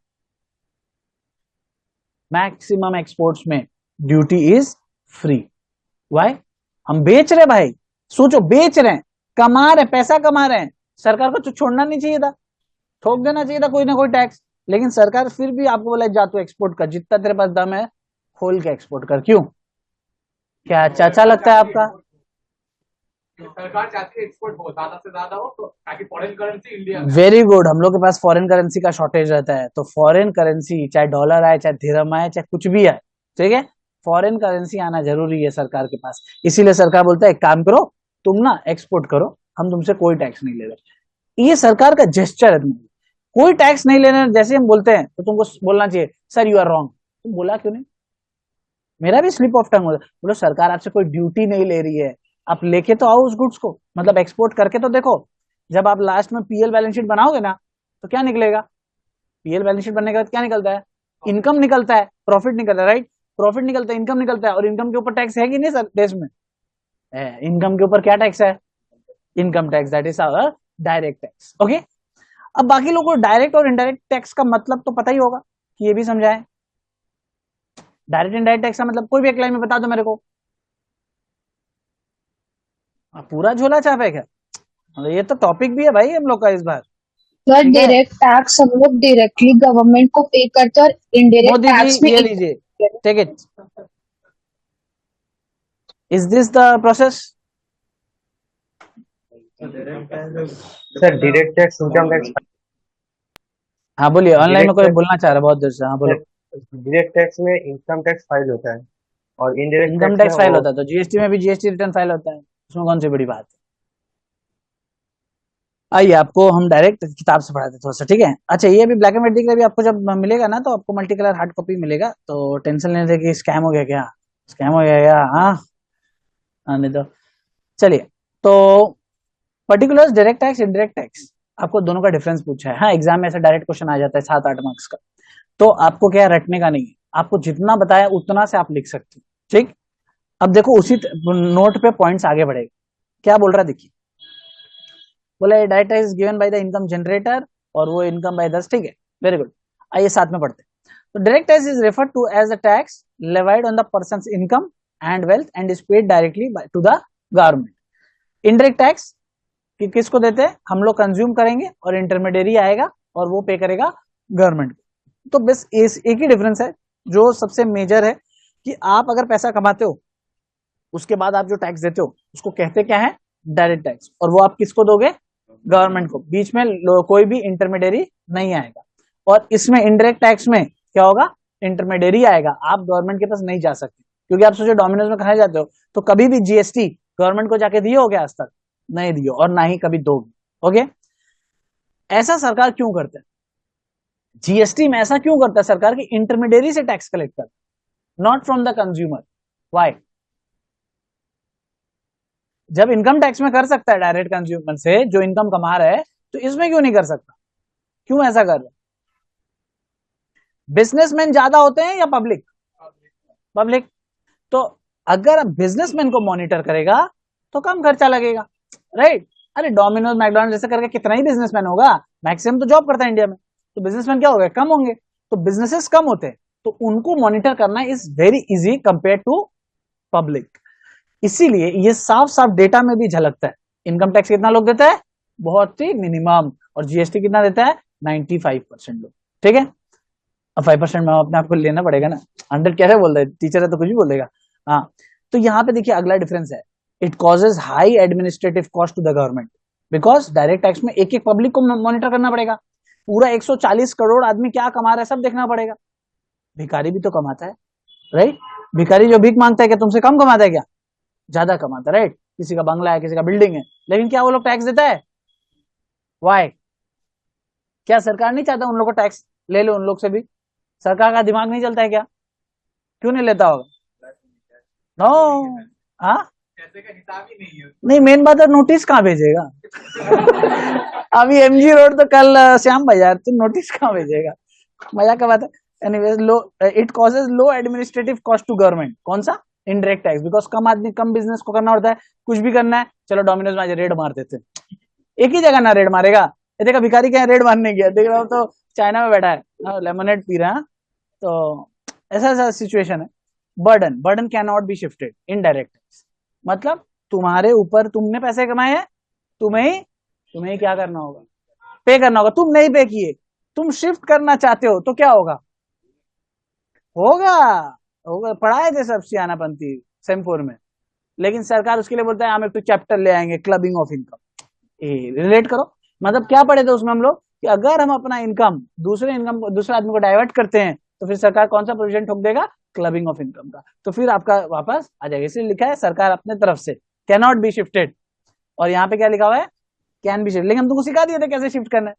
मैक्सिमम एक्सपोर्ट्स में ड्यूटी इज फ्री, वाई, हम बेच रहे भाई, सोचो बेच रहे हैं, कमा रहे, पैसा कमा रहे हैं, सरकार को तो छोड़ना नहीं चाहिए था, ठोक देना चाहिए था कोई ना कोई टैक्स, लेकिन सरकार फिर भी आपको बोला जा तू एक्सपोर्ट कर, जितना तेरे पास दम है खोल के एक्सपोर्ट कर, क्यों, क्या अच्छा लगता है आपका,
सरकार चाहती है एक्सपोर्ट हो ज्यादा से ज्यादा हो, तो ताकि फॉरेन करेंसी इंडिया में।
वेरी गुड, हम लोग के पास फॉरेन करेंसी का शॉर्टेज रहता है, तो फॉरेन करेंसी चाहे डॉलर आए चाहे दिरहम आए चाहे कुछ भी आए, ठीक है, फॉरेन करेंसी आना जरूरी है सरकार के पास, इसीलिए सरकार बोलता है एक काम करो तुम ना एक्सपोर्ट करो, हम तुमसे कोई टैक्स नहीं ले रहे, ये सरकार का जेस्चर है, कोई टैक्स नहीं लेना, जैसे हम बोलते हैं तो तुमको बोलना चाहिए सर यू आर रॉन्ग, तुम बोला क्यों नहीं, मेरा भी स्लिप ऑफ टंग होता है, बोलो सरकार आपसे कोई ड्यूटी नहीं ले रही है, आप लेके तो आओ उस गुड्स को, मतलब एक्सपोर्ट करके तो देखो, जब आप लास्ट में पीएल बैलेंस शीट बनाओगे ना तो क्या निकलेगा, पीएल बैलेंस शीट बनने के बाद क्या निकलता है, इनकम निकलता है, प्रॉफिट निकलता है, राइट, प्रॉफिट निकलता है, इनकम निकलता है, और इनकम के ऊपर टैक्स है कि नहीं सर देश में, इनकम के ऊपर क्या टैक्स है, income tax, that is our direct tax, okay. अब बाकी लोगों को डायरेक्ट और इनडायरेक्ट टैक्स का मतलब तो पता ही होगा कि ये भी समझाएं, डायरेक्ट इनडायरेक्ट टैक्स का मतलब कोई भी एक लाइन में बता दो मेरे को। पूरा झोला छाप है क्या? मतलब ये तो टॉपिक भी है भाई हम लोग का इस बार।
सर
ठीक है
डायरेक्ट टैक्स हम लोग डायरेक्टली गवर्नमेंट को पे करते हैं और इनडायरेक्ट
मोदी जी,
टैक्स में
ये लीजिए, take it. Is this the process?
Sir direct tax income tax
हाँ बोलिए, ऑनलाइन में
डायरेक्ट
कोई
टैक्स
बोलना चाह रहा है बहुत देर से, हाँ बोलो।
डायरेक्ट टैक्स में इनकम टैक्स फाइल होता है और इनडायरेक्ट
इनकम
टैक्स में
टैक्स फाइल
वो
होता है तो जीएसटी में भी जीएसटी रिटर्न फाइल होता है, उसमें कौन सी बड़ी बात है। आइए आपको हम डायरेक्ट किताब से पढ़ाते थोड़ा सा, ठीक है। अच्छा ये भी ब्लैक एंड व्हाइट दिख रहा है, आपको जब मिलेगा ना तो आपको मल्टी कलर हार्ड कॉपी मिलेगा, तो टेंशन लेने कि स्कैम हो गया क्या, स्कैम हो गया क्या, हाँ नहीं तो चलिए। तो particulars direct tax indirect tax, आपको दोनों का डिफरेंस पूछा है। हाँ एग्जाम में ऐसा डायरेक्ट क्वेश्चन आ जाता है 7-8 मार्क्स का, तो आपको क्या रटने का नहीं है, आपको जितना बताया उतना से आप लिख सकते हो, ठीक। अब देखो उसी नोट पे पॉइंट्स आगे बढ़ेगा, क्या बोल रहा है देखिए। बोला direct tax given by the income generator, और वो इनकम बाय 10, ठीक है, वेरी गुड। आइए साथ में पढ़ते हैं। तो direct tax is referred to as a tax levied on the person's income and wealth and is paid directly to the government. Indirect tax कि किसको देते हैं, हम लोग कंज्यूम करेंगे और इंटरमीडियरी आएगा और वो पे करेगा गवर्नमेंट को। तो बस एक ही डिफरेंस है जो सबसे मेजर है, कि आप अगर पैसा कमाते हो उसके बाद आप जो टैक्स देते हो उसको कहते क्या है, डायरेक्ट टैक्स, और वो आप किसको दोगे, गवर्नमेंट को। बीच में कोई भी इंटरमीडियरी नहीं आएगा। और इसमें इनडायरेक्ट टैक्स में क्या होगा, इंटरमीडियरी आएगा, आप गवर्नमेंट के पास नहीं जा सकते, क्योंकि आप सोचो डोमिनोज में खाने जाते हो तो कभी भी जीएसटी गवर्नमेंट को जाके दिए हो क्या आज तक, नहीं दियो, और ना ही कभी दोगे। ओके, ऐसा सरकार क्यों करता है, जीएसटी में ऐसा क्यों करता है सरकार की इंटरमीडियरी से टैक्स कलेक्ट करता है, not from the consumer. Why? जब इनकम टैक्स में कर सकता है डायरेक्ट कंज्यूमर से जो इनकम कमा रहा है, तो इसमें क्यों नहीं कर सकता, क्यों ऐसा कर रहा है? बिजनेसमैन ज्यादा होते हैं या पब्लिक? पब्लिक। तो अगर बिजनेसमैन को मॉनिटर करेगा तो कम खर्चा लगेगा, राइट। अरे डोमिनोज मैकडोनल्ड जैसे करके कितना ही बिजनेसमैन होगा, मैक्सिमम तो जॉब करता है इंडिया में, तो बिजनेसमैन क्या हो गए, कम होंगे। तो बिजनेसेस कम होते हैं तो उनको मॉनिटर करना is very easy compare to public. इसीलिए ये साफ साफ डेटा में भी झलकता है। इनकम टैक्स कितना लोग देता है, बहुत ही मिनिमम, और जीएसटी कितना देता है, 95% लोग, ठीक है। अब 5% में अपने आपको लेना पड़ेगा ना, 100 कैसे बोल रहे, टीचर है तो कुछ भी बोलेगा। हाँ, तो यहाँ पे देखिए अगला डिफरेंस है, it causes high administrative cost to the government, because direct tax में एक एक पब्लिक को मॉनिटर करना पड़ेगा, पूरा 140 करोड़ आदमी क्या कमा रहा है सब देखना पड़ेगा। भिखारी भी तो कमाता है, राइट। भिखारी जो भीख मांगता है क्या तुमसे कम कमाता है क्या, ज्यादा कमाता है, राइट। किसी का बंगला है, किसी का बिल्डिंग है, लेकिन क्या वो लोग टैक्स देता है, वाई? क्या सरकार नहीं चाहता उन लोग को टैक्स ले लो, उन लोग से भी? सरकार का दिमाग नहीं चलता है क्या, क्यों नहीं लेता होगा? नो, हाँ
पैसे का हिसाब ही नहीं है।
नहीं, मेन बात है नोटिस कहाँ भेजेगा अभी एमजी रोड तो कल श्याम बाजार, तो नोटिस कहाँ भेजेगा, मजाक का बात है। Anyways, low it causes low administrative cost to government, कौन सा, इनडायरेक्ट टैक्स, बिकॉज कम आदमी कम बिजनेस को करना होता है, कुछ भी करना है चलो डोमिनोज में आज रेड मार देते हैं। एक ही जगह ना रेड मारेगा, ये देखा भिखारी क्या रेड मारने गया, देख रहा हो तो चाइना में बैठा है लेमनेड पी रहा है, तो ऐसा ऐसा सिचुएशन है। Burden, burden can not be shifted, indirect tax मतलब तुम्हारे ऊपर, तुमने पैसे कमाए हैं, तुम्हें ही क्या करना होगा, पे करना होगा। तुम नहीं पे किए, तुम शिफ्ट करना चाहते हो तो क्या होगा, होगा होगा, पढ़ाए थे सब सियानापंथी सेम 4 में। लेकिन सरकार उसके लिए बोलता है हम एक तो चैप्टर ले आएंगे क्लबिंग ऑफ इनकम, रिलेट करो, मतलब क्या पढ़े थे उसमें हम लोग, कि अगर हम अपना इनकम दूसरे आदमी को डाइवर्ट करते हैं तो फिर सरकार कौन सा प्रोविजन ठोक देगा, क्लबिंग ऑफ इनकम का, तो फिर आपका वापस आ जाएगा। इसलिए लिखा है सरकार अपने तरफ से कैन नॉट बी शिफ्टेड, और यहाँ पे क्या लिखा हुआ है, कैन बी शिफ्ट, लेकिन हम तुमको सिखा दिए थे कैसे शिफ्ट करना है,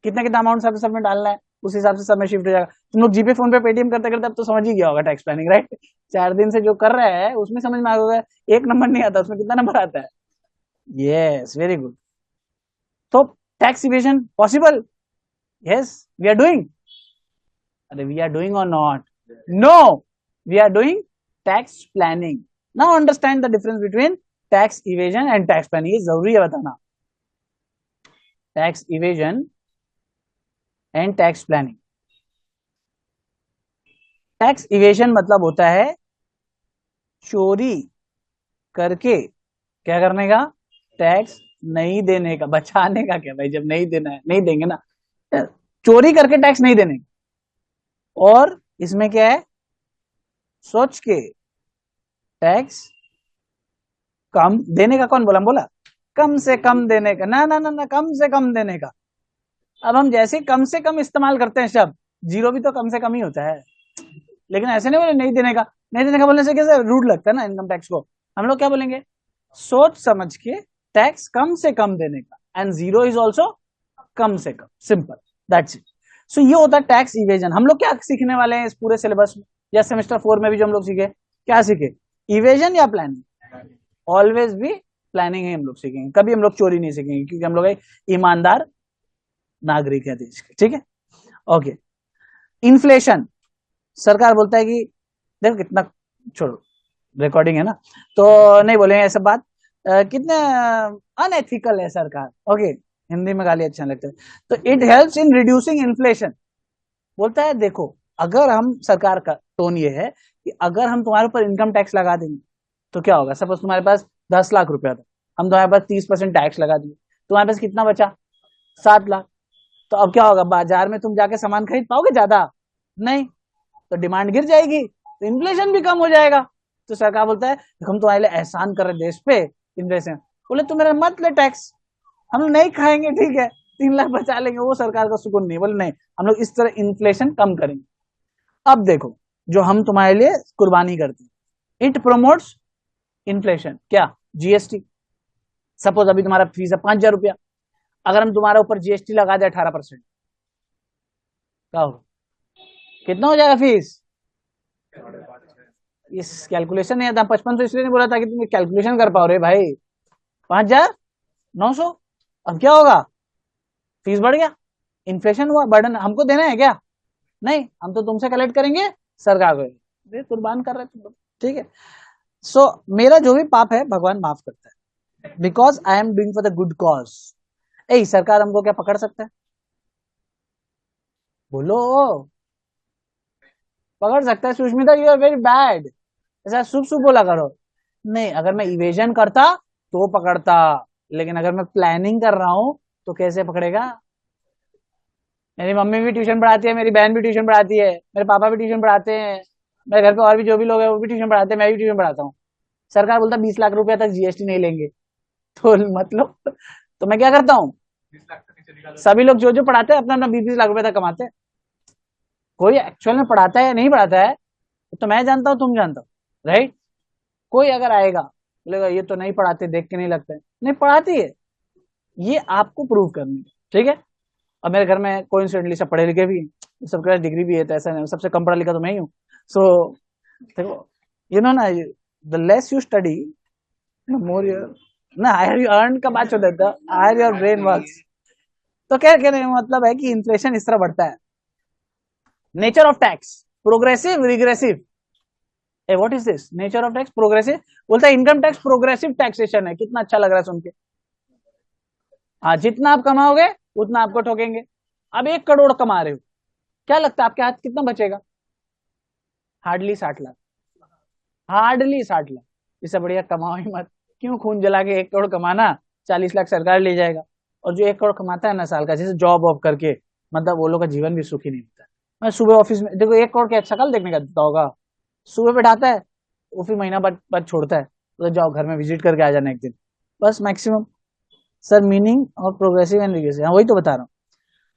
कितना कितना अमाउंट सब में डालना है, उस हिसाब से सब में शिफ्ट हो जाएगा। तुम लोग जीपे फोन पे पेटीएम करते करते अब तो समझ ही गया होगा टैक्स प्लानिंग, राइट। 4 दिन से जो कर रहा है उसमें समझ में आ गया, एक नंबर नहीं आता उसमें, कितना नंबर आता है, यस वेरी गुड। तो tax evasion possible, yes we are doing, अरे वी आर डूइंग और not, no we are doing tax planning. Now understand the difference between tax evasion and tax planning, ये जरूरी है बताना, tax evasion and tax planning. Tax evasion मतलब होता है चोरी करके क्या करने का, टैक्स नहीं देने का, बचाने का। क्या भाई, जब नहीं देना है नहीं देंगे ना, चोरी करके टैक्स नहीं देने का। और इसमें क्या है, सोच के टैक्स कम देने का। कौन बोला, हम बोला कम से कम देने का, ना ना ना ना, कम से कम देने का। अब हम जैसे कम से कम इस्तेमाल करते हैं शब्द, जीरो भी तो कम से कम ही होता है, लेकिन ऐसे नहीं बोले नहीं देने का। नहीं देने का बोलने से कैसे रूड लगता है ना इनकम टैक्स को। हम लोग क्या बोलेंगे, सोच समझ के टैक्स कम से कम देने का, and zero is also come से कम, सिंपल, दैट्स इट। सो ये होता है टैक्स इवेजन। हम लोग क्या सीखने वाले हैं इस पूरे सिलेबस में, या सेमेस्टर 4 में भी जो हम लोग सीखे, क्या सीखे, इवेजन या प्लानिंग? ऑलवेज भी प्लानिंग ही हम लोग सीखेंगे, कभी हम लोग चोरी नहीं सीखेंगे, क्योंकि हम लोग एक ईमानदार नागरिक है देश के, ठीक है। ओके, इन्फ्लेशन, सरकार बोलता है कि देखो कितना, छोड़ो रिकॉर्डिंग है ना तो नहीं बोलेंगे ऐसा बात, कितने अनएथिकल है सरकार। ओके, हिंदी में गाली अच्छा लगता है। तो it helps in reducing inflation, बोलता है देखो, अगर हम, सरकार का टोन ये है कि अगर हम तुम्हारे ऊपर इनकम टैक्स लगा देंगे तो क्या होगा। सपोज तुम्हारे पास 10 लाख रुपया था, हम तुम्हारे पास 30% टैक्स लगा दिए, तुम्हारे पास कितना बचा, 7 लाख। तो अब क्या होगा, बाजार में तुम जाके सामान खरीद पाओगे ज्यादा, नहीं, तो डिमांड गिर जाएगी, तो इन्फ्लेशन भी कम हो जाएगा। तो सरकार बोलता है हम तुम्हारे लिए एहसान कर रहे देश पे, इन्फ्लेशन, बोले तुम मेरा मत ले टैक्स, हम लोग नहीं खाएंगे, ठीक है 3 लाख बचा लेंगे, वो सरकार का सुकून नहीं। बोले नहीं, हम लोग इस तरह इन्फ्लेशन कम करेंगे। अब देखो, जो हम तुम्हारे लिए कुर्बानी करते हैं, इट प्रमोट्स इन्फ्लेशन, क्या, जीएसटी। सपोज अभी तुम्हारा फीस है 5,000 रुपया, अगर हम तुम्हारे ऊपर जीएसटी लगा दे 18%, क्या होगा, कितना हो जाएगा फीस। इस कैलकुलेशन नहीं आता, 55 तो इसलिए नहीं बोला था कि तुम कैलकुलेशन कर पाओ रे भाई, 5,900। अब क्या होगा, फीस बढ़ गया, इन्फ्लेशन हुआ, बर्डन हमको देना है क्या, नहीं, हम तो तुमसे कलेक्ट करेंगे, सरकार को कुर्बान कर रहे तुम, ठीक है। सो मेरा जो भी पाप है भगवान माफ करता है, because I am doing for the good cause. ए सरकार हमको क्या पकड़ सकता है, बोलो, पकड़ सकता है। Sushmita you are very bad, ऐसा शुभ शुभ बोला करो। नहीं, अगर मैं इवेजन करता तो पकड़ता, लेकिन अगर मैं प्लानिंग कर रहा हूं तो कैसे पकड़ेगा। मेरी मम्मी भी ट्यूशन पढ़ाती है, मेरी बहन भी ट्यूशन पढ़ाती है, मेरे पापा भी ट्यूशन पढ़ाते हैं, मेरे घर पे और भी जो भी लोग हैं वो भी ट्यूशन पढ़ाते हैं, मैं भी ट्यूशन पढ़ाता हूँ। सरकार बोलता 20 लाख रुपया तक जीएसटी नहीं लेंगे, तो मतलब तो मैं क्या करता हूँ,
20 लाख से नीचे निकालो।
सभी लोग जो जो पढ़ाते हैं अपना अपना 20-20 लाख रुपए तक कमाते हैं। कोई एक्चुअल में पढ़ाता है या नहीं पढ़ाता है तो मैं जानता हूँ, तुम जानता हो, राइट। कोई अगर आएगा बोलेगा ये तो नहीं पढ़ाते, देख के नहीं लगता है, नहीं पढ़ाती है, ये आपको प्रूव करनी है, ठीक है। अब मेरे घर में कोइंसिडेंटली सब पढ़े लिखे भी हैं, सबके पास डिग्री भी है, तो ऐसा नहीं, सबसे कम पढ़ा लिखा तो मैं ही हूँ। सो देखो, यू नो ना, the less you study the more you, ना हायर यू अर्न का बात छोड़ देता, हायर योर ब्रेन वर्क्स। तो क्या कहने का मतलब है कि इन्फ्लेशन इस तरह बढ़ता है। Nature of tax, progressive, regressive. What is this, nature of tax progressive, बोलता है इनकम टैक्स प्रोग्रेसिव टैक्सेशन है। कितना अच्छा लग रहा है सुन के। हाँ, जितना आप कमाओगे उतना आपको ठोकेंगे। अब 1 करोड़ कमा रहे हो, क्या लगता है आपके हाथ कितना बचेगा, हार्डली 60 लाख, हार्डली 60 लाख। इससे बढ़िया कमाओ ही मत, क्यों खून जला के 1 करोड़ कमाना, 40 लाख सरकार ले जाएगा। और जो 1 करोड़ कमाता है ना साल का, जैसे जॉब वॉब करके, मतलब वो लोग का जीवन भी सुखी नहीं होता। मैं सुबह ऑफिस में देखो, 1 करोड़ की शकल देखने का देता होगा, सुबह बैठाता है, वो फिर महीना बाद छोड़ता है, तो जाओ घर में विजिट करके आ जाना एक दिन, बस मैक्सिमम। सर मीनिंग और प्रोग्रेसिव एंड रिग्रेसिव, हाँ वही तो बता रहा हूँ।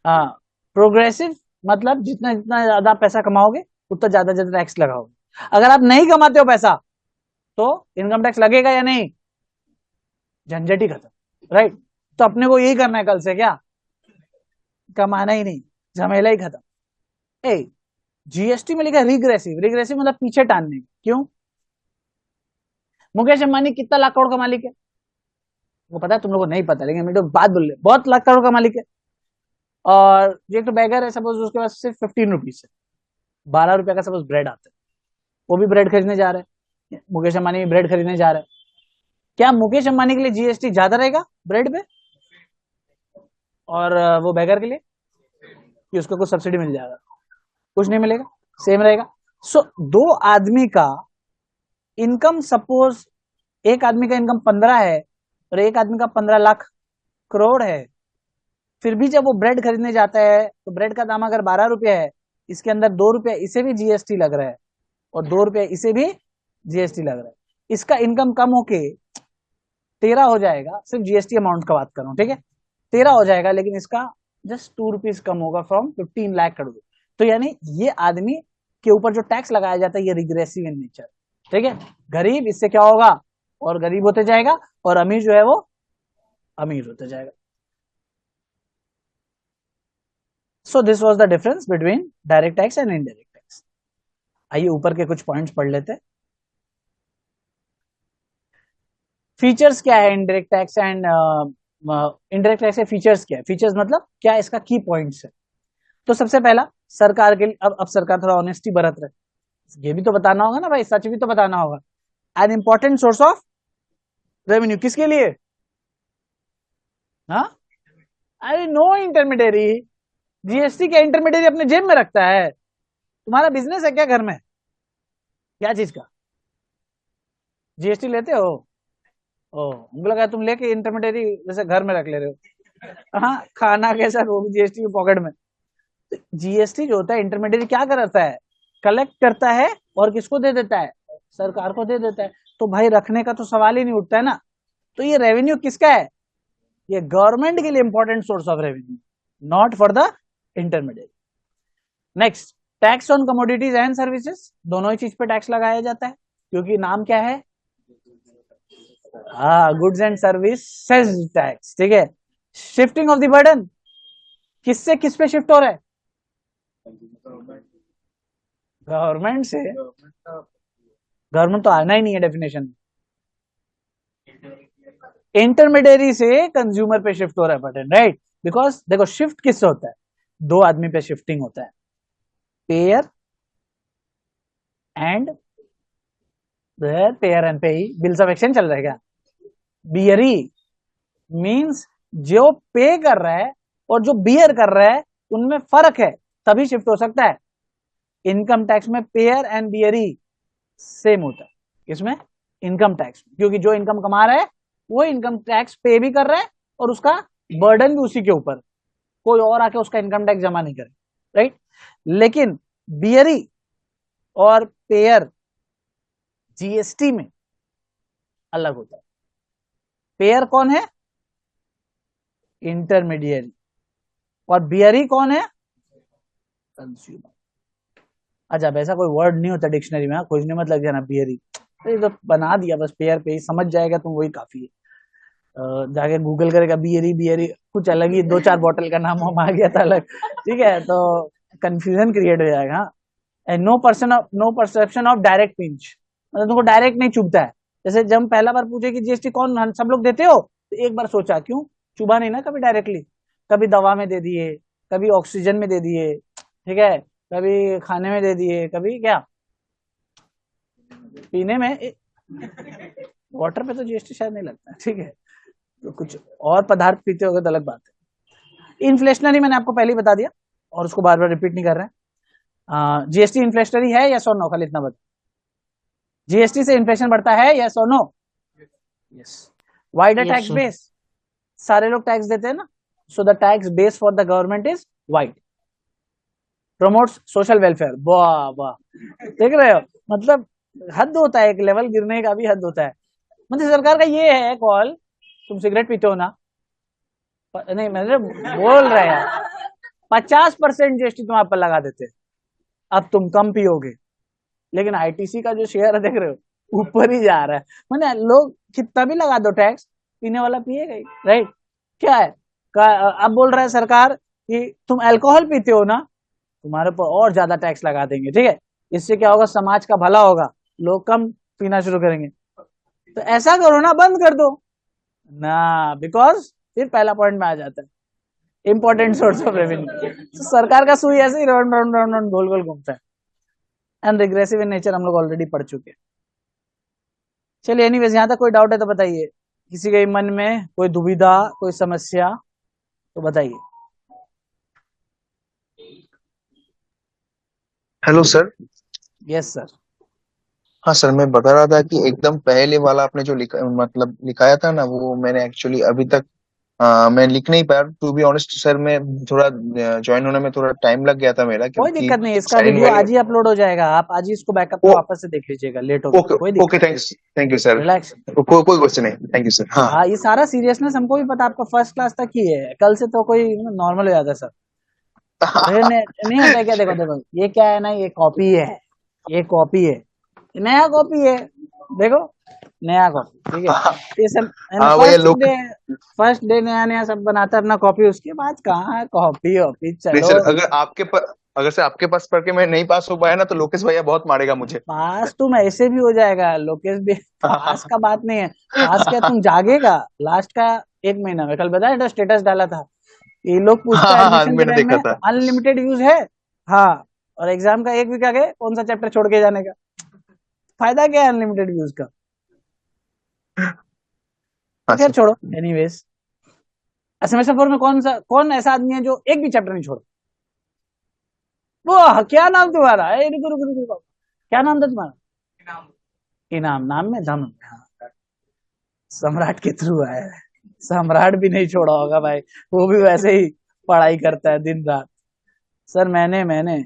हाँ, प्रोग्रेसिव मतलब जितना जितना ज्यादा पैसा कमाओगे उतना ज्यादा ज्यादा टैक्स लगाओगे। अगर आप नहीं कमाते हो पैसा तो इनकम टैक्स लगेगा या नहीं, झंझट ही खत्म, राइट। तो अपने को यही करना है कल से, क्या कमाना ही नहीं, झमेला ही खत्म। ए जीएसटी में लिखा रिग्रेसिव, रिग्रेसिव मतलब पीछे टानने, क्यों। मुकेश अंबानी कितना लाख करोड़ का मालिक है, वो पता है, तुम लोगों को नहीं पता, लेकिन मैं तो बात बोल रहे, बहुत लाख करोड़ का मालिक है। और जो एक तो बैगर है, सपोज उसके पास सिर्फ 15 रुपीज है, 12 रुपया का सपोज ब्रेड आता है, वो भी ब्रेड खरीदने जा रहे हैं, मुकेश अंबानी भी ब्रेड खरीदने जा रहे हैं। क्या मुकेश अंबानी के लिए जीएसटी ज्यादा रहेगा ब्रेड पे, और वो बैगर के लिए कि उसको कुछ सब्सिडी मिल जाएगा, कुछ नहीं मिलेगा, सेम रहेगा। सो दो आदमी का इनकम, सपोज एक आदमी का इनकम 15 है और एक आदमी का 15 लाख करोड़ है, फिर भी जब वो ब्रेड खरीदने जाता है तो ब्रेड का दाम अगर 12 रुपया है, इसके अंदर 2 रुपया इसे भी जीएसटी लग रहा है और 2 रुपया इसे भी जीएसटी लग रहा है। इसका इनकम कम होके 13 हो जाएगा, सिर्फ जीएसटी अमाउंट का बात कर रहा हूं, ठीक है, 13 हो जाएगा, लेकिन इसका जस्ट 2 रुपीज कम होगा फ्रॉम 15 लाख करोड़। तो यानी ये आदमी के ऊपर जो टैक्स लगाया जाता है ये रिग्रेसिव इन नेचर, ठीक है। गरीब इससे क्या होगा, और गरीब होते जाएगा, और अमीर जो है वो अमीर होते जाएगा। So this was the difference between direct tax and indirect tax. आइए ऊपर के कुछ पॉइंट्स पढ़ लेते हैं। फीचर्स क्या है indirect tax and indirect tax के फीचर्स क्या है? फीचर्स मतलब क्या इसका की पॉइंट्स है। तो सबसे पहला, सरकार के लिए, अब सरकार थोड़ा ऑनेस्टी बरत रहे, ये भी तो बताना होगा ना भाई, सच भी तो बताना होगा। An important source of revenue किसके लिए? हाँ, अरे नो इंटरमीडियरी। जीएसटी क्या इंटरमीडियरी अपने जेब में रखता है? तुम्हारा बिजनेस है क्या घर में? क्या चीज का जीएसटी लेते हो? ओ, मुझे लगा तुम लेके इंटरमीडियरी जैसे घर में रख ले रहे हो। हाँ, खाना कैसा वो भी जीएसटी के पॉकेट में। जीएसटी जो होता है इंटरमीडियरी क्या करता है? कलेक्ट करता है और किसको दे देता है? सरकार को दे देता है। तो भाई रखने का तो सवाल ही नहीं उठता है ना। तो ये रेवेन्यू किसका है? ये गवर्नमेंट के लिए important source of revenue, not for the intermediary. Next, tax on commodities and services, दोनों ही चीज पे टैक्स लगाया जाता है, क्योंकि नाम क्या है? गुड्स एंड सर्विसेज टैक्स, ठीक है। शिफ्टिंग ऑफ द बर्डन, किससे किस पे शिफ्ट हो रहा है? गवर्नमेंट से। गवर्नमेंट तो आना ही नहीं है डेफिनेशन में। इंटरमीडियरी से कंज्यूमर पे शिफ्ट हो रहा है बर्डन, राइट। बिकॉज देखो शिफ्ट किससे होता है? दो आदमी पे शिफ्टिंग होता है, पेयर एंड पेयर एंड पेई। बिल्स ऑफ एक्सचेंज चल रहा है क्या? बियरी मींस जो पे कर रहा है और जो बियर कर रहा है उनमें फर्क है, तभी शिफ्ट हो सकता है। इनकम टैक्स में पेयर एंड बियरी सेम होता है, इसमें इनकम टैक्स, क्योंकि जो इनकम कमा रहा है वो इनकम टैक्स पे भी कर रहा है और उसका बर्डन भी उसी के ऊपर, कोई और आके उसका इनकम टैक्स जमा नहीं करे, राइट। लेकिन बियरी और पेयर जीएसटी में अलग होता है। पेयर कौन है? इंटरमीडियरी। और बियरी कौन है? कंज्यूमर। अच्छा, ऐसा कोई वर्ड नहीं होता डिक्शनरी में, खोजने मत लग जाना बियरी, तो बना दिया बस, पेयर पे ही समझ जाएगा तुम, वही काफी है। जाके गूगल करेगा बियरी बियरी, कुछ अलग ही 2-4 बॉटल का नाम हम आ गया था अलग, ठीक है, तो कंफ्यूजन क्रिएट हो जाएगा। And no perception of direct pinch, मतलब तुमको डायरेक्ट नहीं चुभता है। जैसे जब हम पहला बार पूछे कि जीएसटी कौन सब लोग देते हो, तो एक बार सोचा क्यों चुभा नहीं ना कभी डायरेक्टली। कभी दवा में दे दिए, कभी ऑक्सीजन में दे दिए, ठीक है, कभी खाने में दे दिए, कभी क्या पीने में। वाटर पे तो जीएसटी शायद नहीं लगता, ठीक है, तो कुछ और पदार्थ पीते होगे तो अलग बात है। इन्फ्लेशनरी मैंने आपको पहले ही बता दिया और उसको बार बार रिपीट नहीं कर रहे हैं। जीएसटी इन्फ्लेशनरी है या सो नो, खाली इतना बता। जीएसटी से इन्फ्लेशन बढ़ता है या so no? Yes. Wide
Yes,
tax
sir.
Base, सारे लोग टैक्स देते हैं ना, so the tax base for the government is wide. Promotes social welfare, वाह वाह, देख रहे हो, मतलब हद होता है, एक लेवल गिरने का भी हद होता है। मतलब सरकार का ये है कॉल, तुम सिगरेट पीते हो ना, नहीं मतलब बोल रहे हैं 50% जीएसटी तुम आप पर लगा देते, अब तुम कम पियोगे, लेकिन आईटीसी का जो शेयर है देख रहे हो ऊपर ही जा रहा है। मैंने लोग कितना भी लगा दो टैक्स, पीने वाला पिएगा ही, राइट। क्या है अब बोल रहा है सरकार कि तुम अल्कोहल पीते हो ना, तुम्हारे पर और ज्यादा टैक्स लगा देंगे, ठीक है। इससे क्या होगा? समाज का भला होगा, लोग कम पीना शुरू करेंगे। तो ऐसा करो ना, बंद कर दो ना, बिकॉज फिर पहला पॉइंट में आ जाता है इंपॉर्टेंट सोर्स ऑफ रेवेन्यू। तो सरकार का सुई ऐसे ही राउंड राउंड राउंड राउंड गोल गोल घूमता है। एंड रिग्रेसिव इन नेचर हम लोग ऑलरेडी पढ़ चुके हैं। चलिए, एनीवेज यहां तक कोई डाउट है तो बताइए, किसी के मन में कोई दुविधा, कोई समस्या तो बताइए।
Hello sir,
yes sir.
हाँ सर, मैं बता रहा था कि एकदम पहले वाला आपने जो मतलब लिखाया था ना, वो मैंने एक्चुअली अभी तक मैं लिख नहीं पाया। टू बी ऑनेस्ट सर, मैं थोड़ा ज्वाइन होने में थोड़ा टाइम लग गया था मेरा,
कोई
क्योंकि
दिक्कत नहीं, इसका
साइन
वीडियो
वैल्यू।
आज ही अपलोड हो जाएगा, आप आज ही इसको बैकअप पे
ओ,
वापस से देख लीजिएगा, लेट होगा
ओके
कोई
ओके,
दिक्कत
thanks, thank you sir.
Relax.
कोई क्वेश्चन नहीं, थैंक यू सर। हाँ
हाँ, ये सारा सीरियसनेस हमको भी पता, आपका फर्स्ट क्लास तक ही है, कल से तो कोई नॉर्मल हो जाता है सर। फिर नहीं होता है क्या, देखो देखो ये क्या है ना, ये कॉपी है, ये कॉपी है, नया कॉपी है, देखो नया कॉपी, ठीक है। ये सब
हाँ भैया,
फर्स्ट
लोग।
डे, फर्स्ट डे नया नया सब बनाता है अपना कॉपी, उसके बाद कहाँ कॉपी वॉपी,
नहीं
चलो।
सर, अगर से आपके पास पढ़ के मैं नहीं पास हो पाया ना, तो लोकेश भैया बहुत मारेगा मुझे।
पास तुम ऐसे भी हो जाएगा लोकेश भी, पास का बात नहीं है, पास क्या तुम जागेगा लास्ट का 1 महीना में, कल बताया था स्टेटस डाला था, ये लोग पूछता
हाँ
है
हाँ हाँ,
एडमिशन के
मैंने
टाइम में
देखा था।
अनलिमिटेड यूज है, हाँ, और एग्जाम का 1 वीक आगे कौन सा चैप्टर छोड़ के जाने का, फायदा क्या है अनलिमिटेड यूज का।
हाँ
खैर
सर।
छोड़ो, एनीवेज। सेमेस्टर 4 में कौन ऐसा आदमी है जो एक भी चैप्टर नहीं छोड़ा, वो क्या नाम तुम्हारा, रुको रुको रुको रुको। क्या नाम था तुम्हारा,
इनाम
इनाम, नाम में दम है, हाँ। सम्राट के थ्रू आया है, सम्राट भी नहीं छोड़ा होगा भाई, वो भी वैसे ही पढ़ाई करता है दिन रात। सर मैंने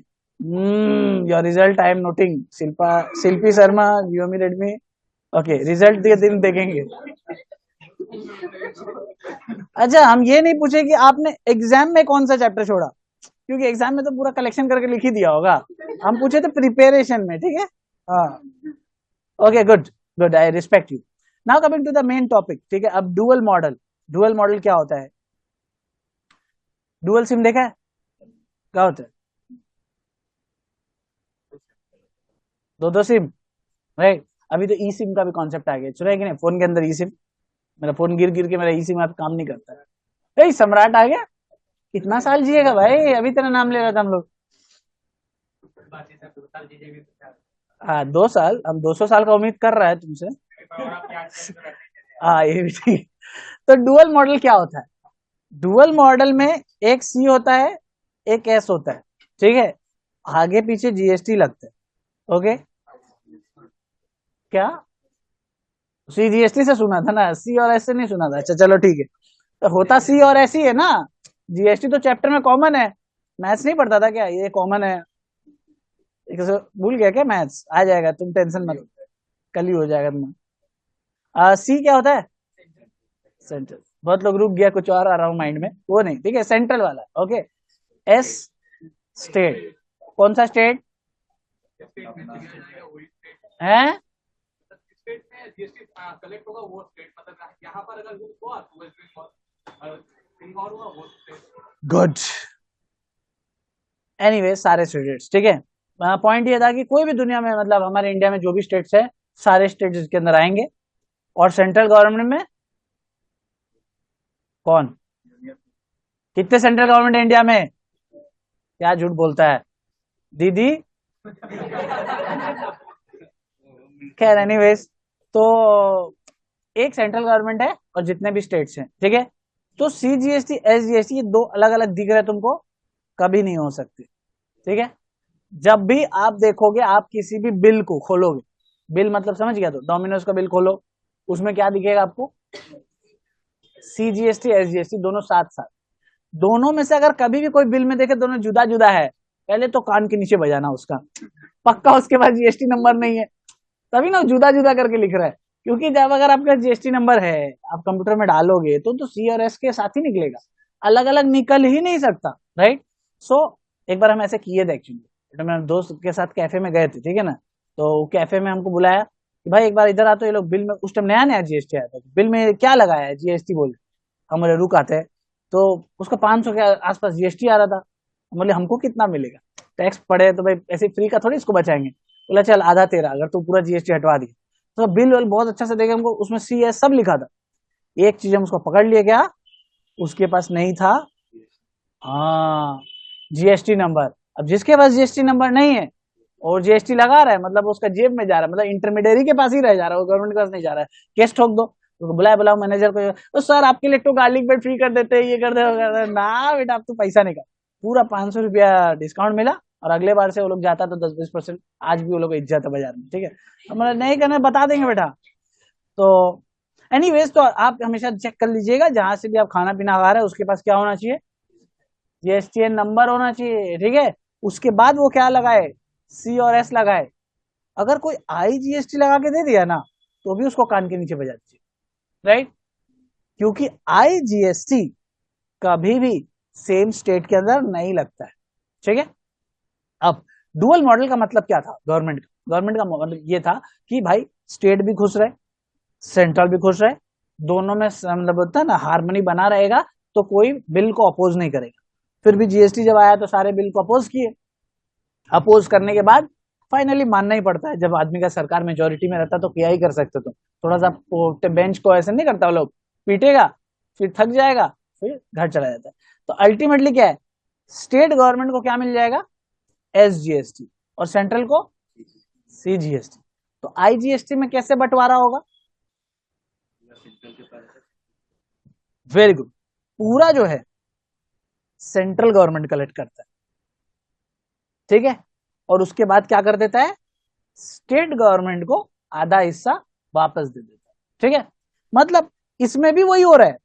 your result I am noting, Shilpi Sharma, Xiaomi Redmi, okay result के दिन देखेंगे। अच्छा, हम ये नहीं पूछे कि आपने एग्जाम में कौन सा चैप्टर छोड़ा, क्योंकि एग्जाम में तो पूरा कलेक्शन करके लिख ही दिया होगा, हम पूछे थे प्रिपरेशन में, ठीक है। हाँ, okay good, good, I respect you. Now coming to the main topic, ठीक है। अब डुअल मॉडल, डुअल मॉडल क्या होता है, डुअल सिम देखा है क्या होता है, दो दो सिम, राइट। अभी तो ई सिम का भी कॉन्सेप्ट आ गया, सुना है कि नहीं, फोन के अंदर ई सिम, मेरा फोन गिर गिर के मेरा ई सिम आप काम नहीं करता है। सम्राट आ गया, कितना साल जिएगा भाई, अभी तेरा नाम ले रहा था हम लोग।
बात है सर, 2 साल दीजिएगा तो क्या
हाँ 2 साल, हम 200 साल का उम्मीद कर रहा है तुमसे।
और आप याद करें तो रखने के लिए।
हाँ ये भी ठीक। तो डुअल मॉडल क्या होता है, डुअल मॉडल में एक सी होता है, एक एस होता है, ठीक है, आगे पीछे जीएसटी लगता है, ओके। क्या सी जीएसटी से सुना था ना, सी और एस से नहीं सुना था, अच्छा चलो ठीक है। तो होता सी और एस ही है ना, जीएसटी तो चैप्टर में कॉमन है, मैथ्स नहीं पढ़ता था क्या, ये कॉमन है, भूल गया क्या, मैथ्स आ जाएगा, तुम टेंशन मत, कल ही हो जाएगा तुम्हारा। सी क्या होता है, सेंट्रल, बहुत लोग रुक गया, कुछ और आ रहा हूं माइंड में, वो नहीं, ठीक है, सेंट्रल वाला, ओके। एस स्टेट, कौन सा स्टेट
स्टेट में दिया जाएगा वही स्टेट,
है,
स्टेट में जीएसटी कलेक्ट होगा वो स्टेट, मतलब यहाँ पर अगर वो हुआ तो वेस्ट बंगाल, और कहीं और हुआ वो स्टेट।
गुड। एनीवे सारे स्टेट्स, ठीक है। पॉइंट ये था कि कोई भी दुनिया में, मतलब हमारे इंडिया में जो भी स्टेट्स है, सारे स्टेट्स इसके अंदर आएंगे, और सेंट्रल गवर्नमेंट में कौन, कितने सेंट्रल गवर्नमेंट है इंडिया में, क्या झूठ बोलता है दीदी। खैर एनीवेज, तो एक सेंट्रल गवर्नमेंट है और जितने भी स्टेट्स हैं, ठीक है। तो सीजीएसटी एसजीएसटी ये दो अलग अलग दिख रहे हैं तुमको, कभी नहीं हो सकते, ठीक है। जब भी आप देखोगे, आप किसी भी बिल को खोलोगे, बिल मतलब समझ गया, तो डोमिनोज का बिल खोलो, उसमें क्या दिखेगा आपको, सीजीएसटी एसजीएसटी दोनों साथ साथ, दोनों में से अगर कभी भी कोई बिल में देखे दोनों जुदा जुदा है, पहले तो कान के नीचे बजाना उसका, पक्का उसके पास जीएसटी नंबर नहीं है, तभी ना जुदा जुदा करके लिख रहा है, क्योंकि जब अगर आपका जीएसटी नंबर है, आप कंप्यूटर में डालोगे तो सी और एस के साथ ही निकलेगा, अलग अलग निकल ही नहीं सकता, राइट। सो एक बार हम ऐसे किए थे एक्चुअली, तो मैं दोस्त के साथ कैफे में गए थे, ठीक है ना, तो कैफे में हमको बुलाया कि भाई एक बार इधर आ, तो ये लोग बिल में, उस टाइम नया नया जीएसटी आया था, बिल में क्या लगाया है जीएसटी बोल, हम बोले रुक आते हैं, तो उसका 500 के आसपास जीएसटी आ रहा था, हम बोले हमको कितना मिलेगा, टैक्स पड़े तो भाई ऐसे फ्री का थोड़ी इसको बचाएंगे, बोला चल आधा तेरा, अगर तू पूरा जीएसटी हटवा दिया, तो बिल बहुत अच्छा से देखे हमको, उसमें सी एस सब लिखा था, एक चीज हम उसको पकड़ लिए, क्या उसके पास नहीं था, हाँ जीएसटी नंबर। अब जिसके पास जीएसटी नंबर नहीं है और जीएसटी लगा रहा है, मतलब उसका जेब में जा रहा है, मतलब इंटरमीडियरी के पास ही रह जा रहा है, वो गवर्नमेंट के पास नहीं जा रहा है, केस ठोक दो, तो बुलाओ मैनेजर को, तो सर आपके लिए तो गार्लिक ब्रेड फ्री कर देते, ये कर दे, ना बेटा आप तो पैसा नहीं का, पूरा 500 रुपया डिस्काउंट मिला, और अगले बार से वो लोग जाता तो 10-20% आज भी वो लोग इज्जत है बाजार में, ठीक है। हमारा नहीं करना बता देंगे बेटा। तो एनीवेज, तो आप हमेशा चेक कर लीजिएगा जहां से भी आप खाना पीना खा रहे हैं उसके पास क्या होना चाहिए, जीएसटीएन नंबर होना चाहिए, ठीक है। उसके बाद वो क्या लगाए, सी और एस लगाए। अगर कोई आईजीएसटी लगा के दे दिया ना तो भी उसको कान के नीचे बजा दीजिए, राइट, क्योंकि आईजीएसटी कभी भी सेम स्टेट के अंदर नहीं लगता है, ठीक है। अब डुअल मॉडल का मतलब क्या था गवर्नमेंट का, गवर्नमेंट का मतलब ये था कि भाई स्टेट भी खुश रहे, सेंट्रल भी खुश रहे, दोनों में मतलब होता है ना हार्मनी बना रहेगा, तो कोई बिल को अपोज नहीं करेगा। फिर भी जीएसटी जब आया तो सारे बिल को अपोज किए, अपोज करने के बाद फाइनली मानना ही पड़ता है। जब आदमी का सरकार मेजोरिटी में रहता तो क्या ही कर सकते तुम, थोड़ा सा बेंच को ऐसे नहीं करता वो लोग, पीटेगा फिर थक जाएगा फिर घर चला जाता है। तो अल्टीमेटली क्या है, स्टेट गवर्नमेंट को क्या मिल जाएगा, एसजीएसटी, और सेंट्रल को सीजीएसटी। तो आईजीएसटी में कैसे बंटवारा होगा, वेरी गुड, पूरा जो है सेंट्रल गवर्नमेंट कलेक्ट करता है, ठीक है, और उसके बाद क्या कर देता है, स्टेट गवर्नमेंट को आधा हिस्सा वापस दे देता है, ठीक है। मतलब इसमें भी वही हो रहा है,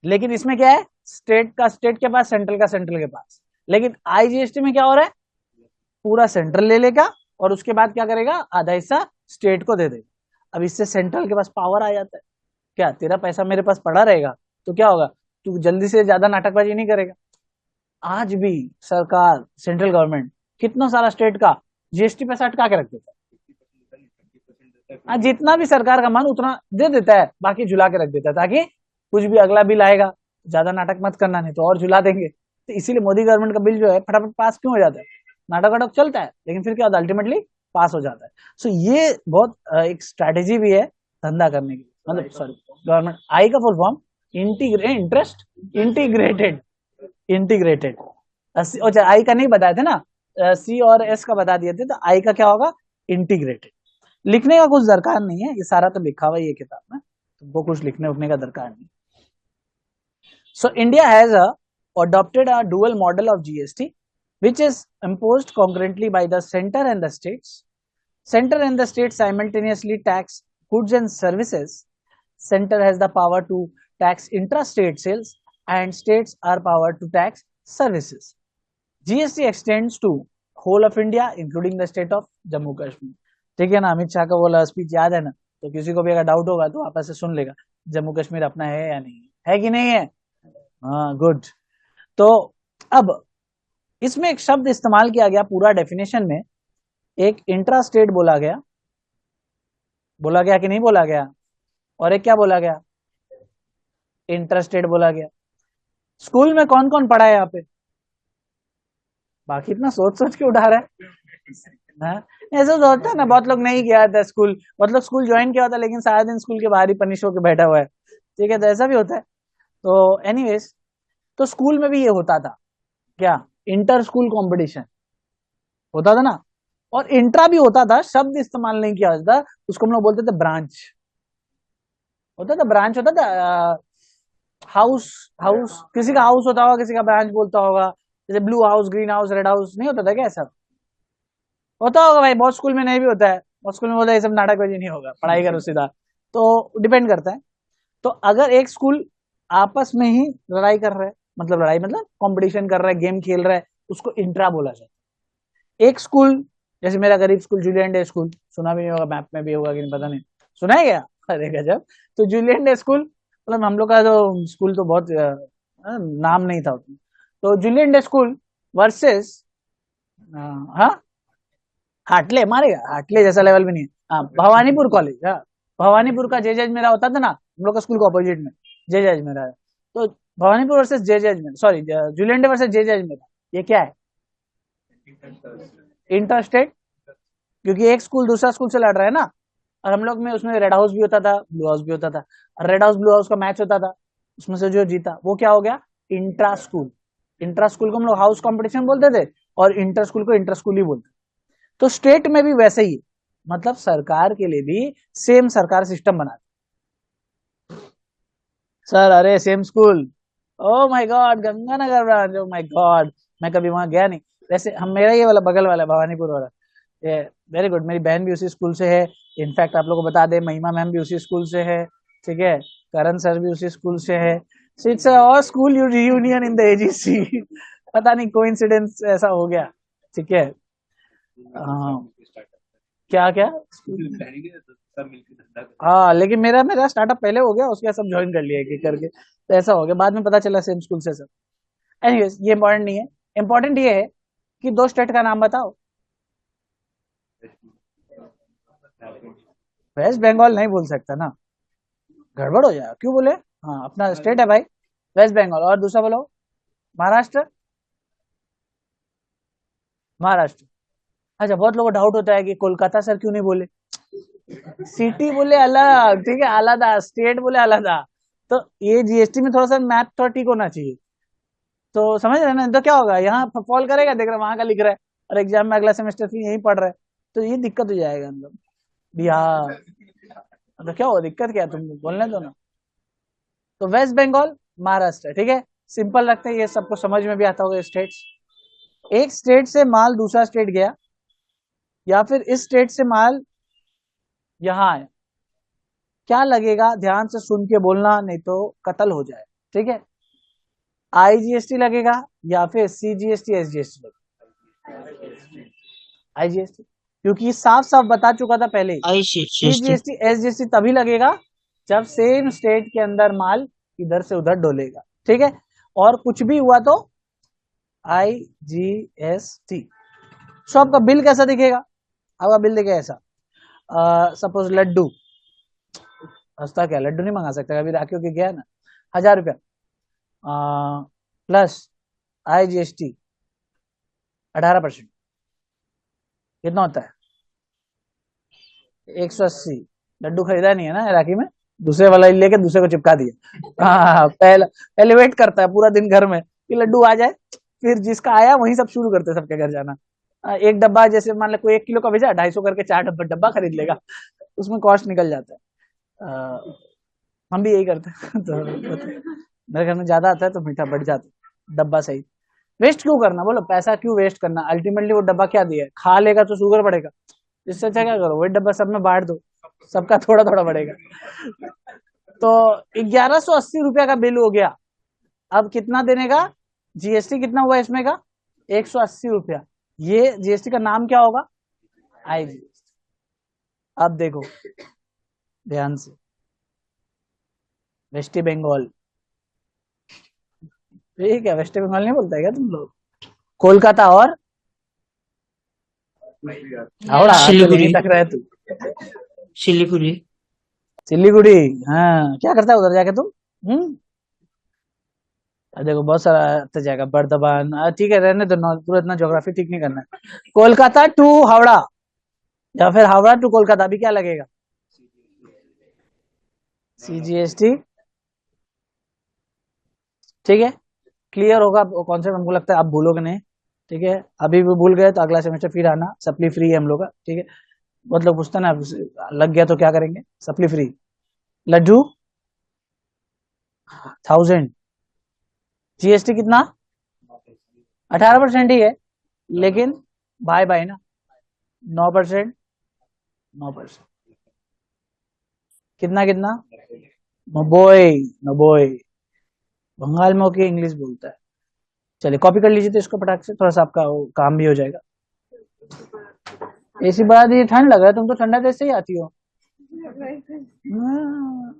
लेकिन इसमें क्या है, स्टेट का स्टेट के पास, सेंट्रल का सेंट्रल के पास। लेकिन आईजीएसटी में क्या हो रहा है, पूरा सेंट्रल ले लेगा और उसके बाद क्या करेगा, आधा हिस्सा स्टेट को दे देगा। अब इससे सेंट्रल के पास पावर आ जाता है, क्या तेरा पैसा मेरे पास पड़ा रहेगा तो क्या होगा, तू जल्दी से ज्यादा नाटकबाजी नहीं करेगा। आज भी सरकार, सेंट्रल गवर्नमेंट कितना सारा स्टेट का जीएसटी पैसा अटका के रख देता है, जितना भी सरकार का मन उतना दे देता है, बाकी झुला के रख देता है, ताकि कुछ भी अगला बिल आएगा ज्यादा नाटक मत करना, नहीं तो और झुला देंगे। तो इसीलिए मोदी गवर्नमेंट का बिल जो है फटाफट पास क्यों हो जाता है, नाटक वाटक चलता है लेकिन फिर क्या होता है, अल्टीमेटली पास हो जाता है। सो ये बहुत एक स्ट्रैटेजी भी है धंधा करने की, मतलब सॉरी गवर्नमेंट, आई का full firm interest integrated, integrated. अच्छा आई का नहीं बताए थे ना, सी और एस का बता दिए थे, तो आई का क्या होगा, इंटीग्रेटेड। लिखने का कुछ दरकार नहीं है, ये सारा तो लिखा हुआ है ये किताब में, तुमको कुछ लिखने उठने का दरकार नहीं। So India has adopted a dual model of GST, which is imposed concurrently by the center and the states. Center and the states simultaneously tax goods and services. Center has the power to tax intra-state sales, and states are power to tax services. GST extends to whole of India, including the state of Jammu Kashmir. ठीक है ना, अमित शाह का बोला speech याद है ना, तो किसी को भी अगर डाउट होगा तो वापस से सुन लेगा, जम्मू कश्मीर अपना है या नहीं है कि नहीं है, हाँ गुड। तो अब इसमें एक शब्द इस्तेमाल किया गया पूरा डेफिनेशन में, एक इंट्रा स्टेट बोला गया कि नहीं बोला गया, और एक क्या बोला गया, इंटर स्टेट बोला गया। स्कूल में कौन कौन पढ़ा है यहाँ पे, बाकी इतना सोच सोच के उठा रहा है, ऐसा तो होता है ना, बहुत लोग नहीं गया था स्कूल, मतलब स्कूल ज्वाइन किया था लेकिन सारा दिन स्कूल के बाहर ही पनिश होकर बैठा हुआ है, ठीक है, तो ऐसा भी होता है। तो एनीवेज, तो स्कूल में भी ये होता था, क्या इंटर स्कूल कंपटीशन होता था ना, और इंट्रा भी होता था, शब्द इस्तेमाल नहीं किया जाता, उसको हम लोग बोलते थे ब्रांच, होता था ब्रांच, होता था हाउस, हाउस किसी का हाउस होता होगा, किसी का ब्रांच बोलता होगा, जैसे blue house, green house, red house नहीं होता था क्या, ऐसा होता होगा भाई, बहुत स्कूल में नहीं भी होता है, बहुत स्कूल में बोलता है ये सब नाटकबाजी नहीं होगा, पढ़ाई करो सीधा, तो डिपेंड करता है। तो अगर एक स्कूल आपस में ही लड़ाई कर रहा है, मतलब लड़ाई मतलब कंपटीशन कर रहा है, गेम खेल रहा है, उसको इंट्रा बोला जाता है। एक स्कूल, जैसे मेरा गरीब स्कूल जूलियन डे स्कूल, सुना भी नहीं होगा, मैप में भी होगा कि नहीं पता नहीं, सुना है क्या, अरे गजब। तो जूलियन डे स्कूल, मतलब हम लोग का तो स्कूल तो बहुत नाम नहीं था उसमें, तो जूलियन डे स्कूल वर्सेस, हाँ हाटले, मारेगा हाटले जैसा लेवल भी नहीं है, हाँ भवानीपुर कॉलेज, हाँ भवानीपुर का जे मेरा होता था ना हम लोग का स्कूल को अपोजिट में, जे मेरा है, तो भवानीपुर वर्सेस जे सॉरी जूलियन डे वर्सेस जे मेरा, ये क्या है, इंटर स्टेट, क्योंकि एक स्कूल दूसरा स्कूल से लड़ रहा है ना, और हम लोग में उसमें रेड हाउस भी होता था, ब्लू हाउस भी होता था, और रेड हाउस ब्लू हाउस का मैच होता था, उसमें से जो जीता वो क्या हो गया, इंट्रा स्कूल। इंट्रा स्कूल को हम लोग हाउस कंपटीशन बोलते थे, और इंटर स्कूल को इंटर स्कूल ही बोलते। तो स्टेट में भी वैसे ही, मतलब सरकार के लिए भी सेम सरकार सिस्टम बना, सर अरे same school, oh my God Ganganagar branch, oh my God मैं कभी वहां गया नहीं, वैसे हम मेरा ये वाला बगल वाला भवानीपुर वाला, ये वेरी गुड। मेरी बहन भी उसी स्कूल से है। इनफैक्ट आप लोगों को बता दें, महिमा मैम भी उसी स्कूल से है, ठीक है। करण सर भी उसी स्कूल से है। So it's all school reunion in the AGC. पता नहीं कोइंसिडेंस ऐसा हो गया, ठीक है। हाँ, क्या क्या? हाँ, लेकिन मेरा मेरा स्टार्टअप पहले हो गया, उसके बाद सब ज्वाइन कर लिया एक एक करके, तो ऐसा हो गया। बाद में पता चला सेम स्कूल से सब। एनीवेज, ये इंपॉर्टेंट नहीं है। इंपॉर्टेंट ये है कि दो स्टेट का नाम बताओ। वेस्ट बंगाल नहीं बोल सकता ना, गड़बड़ हो जाएगा। क्यों बोले? हाँ, अपना स्टेट है भाई, वेस्ट बंगाल। और दूसरा बोलो, महाराष्ट्र। महाराष्ट्र। अच्छा, बहुत लोगों को डाउट होता है कि कोलकाता सर क्यों नहीं बोले। सिटी बोले अलग, ठीक है, आलादा। स्टेट बोले आलादा। तो ये जीएसटी में थोड़ा सा मैथ थोड़ा ठीक होना चाहिए। तो समझ रहे हैं ना? तो क्या होगा, यहाँ फॉल करेगा, देख रहा वहां का लिख रहा है, और एग्जाम में अगला सेमेस्टर फिर यही पढ़ रहा है, तो ये दिक्कत हो जाएगा मतलब। बिहार, तो क्या होगा, दिक्कत क्या है, तुम बोलने दो ना। तो वेस्ट बंगाल, महाराष्ट्र, ठीक है। सिंपल रखते हैं, ये सबको समझ में भी आता होगा। स्टेट्स, एक स्टेट से माल दूसरा स्टेट गया, या फिर इस स्टेट से माल यहाँ आए, क्या लगेगा? ध्यान से सुन के बोलना, नहीं तो कत्ल हो जाए, ठीक है। आईजीएसटी लगेगा या फिर सीजीएसटी एसजीएसटी लगेगा? आईजीएसटी, क्योंकि साफ साफ बता चुका था पहले ही।
ICHST।
सीजीएसटी एसजीएसटी तभी लगेगा जब सेम स्टेट के अंदर माल इधर से उधर डोलेगा, ठीक है। और कुछ भी हुआ तो आईजीएसटी। सो आपका बिल कैसा दिखेगा? आपका बिल दिखेगा ऐसा। सपोज लड्डू, सस्ता क्या, लड्डू नहीं मंगा सकता, कभी राखियों के गया ना। 1000 रुपया प्लस आईजीएसटी 18%, कितना होता है? 180। लड्डू खरीदा नहीं है ना राखी में, दूसरे वाला ही लेके दूसरे को चिपका दिया। हाँ, पहले पहले वेट करता है पूरा दिन घर में कि लड्डू आ जाए, फिर जिसका आया वहीं सब शुरू करते हैं सबके घर जाना। एक डब्बा, जैसे मान लो कोई 1 किलो का भेजा, 250 करके 4 डब्बा डब्बा खरीद लेगा, उसमें कॉस्ट निकल जाता है। हम भी यही करते हैं। तो मेरे घर में ज्यादा आता है तो मीठा बढ़ जाता है, डब्बा सही। वेस्ट क्यों करना, बोलो, पैसा क्यों वेस्ट करना? अल्टीमेटली वो डब्बा क्या दिया है, खा लेगा तो शुगर बढ़ेगा। इससे अच्छा क्या करो, वही डब्बा सब में बांट दो, सबका थोड़ा थोड़ा बढ़ेगा। तो 1180 रुपया का बिल हो गया। अब कितना देने का? जीएसटी कितना हुआ इसमें का? 180 रुपया। ये जीएसटी का नाम क्या होगा? आईजीएसटी। अब देखो ध्यान से, वेस्ट बंगाल, ठीक है, वेस्ट बंगाल नहीं बोलता है क्या तुम लोग? कोलकाता और हावड़ा, आजकल यहीं
सिलीगुड़ी।
तक रहे तू।
सिलीगुड़ी।
सिलीगुड़ी, हाँ, क्या करता है उधर जाके तुम? देखो बहुत सारा आता जाएगा, बर्दवान, ठीक है, रहने दो, पूरा इतना ज्योग्राफी ठीक नहीं करना है। कोलकाता टू हावड़ा या फिर हावड़ा टू कोलकाता, अभी क्या लगेगा? सीजीएसटी, ठीक है। क्लियर होगा कॉन्सेप्ट, हमको लगता है आप भूलोगे नहीं, ठीक है। अभी भी भूल गए तो अगला सेमेस्टर फिर आना, सप्ली फ्री है हम लोग का, ठीक है। बहुत लोग पूछते ना, लग गया तो क्या करेंगे, सप्ली फ्री। लड्डू 1000, जीएसटी कितना? 18% ही है, लेकिन बाय बाय ना, 9%। 9%, कितना कितना? नब्बे। नब्बे, बंगाल में होके इंग्लिश बोलता है। चलिए कॉपी कर लीजिए तो इसको फटाक से, थोड़ा सा आपका वो काम भी हो जाएगा। एसी बढ़ा दीजिए, ठंड लग रहा है, तुम तो ठंडा देश से ही आती हो। हाँ।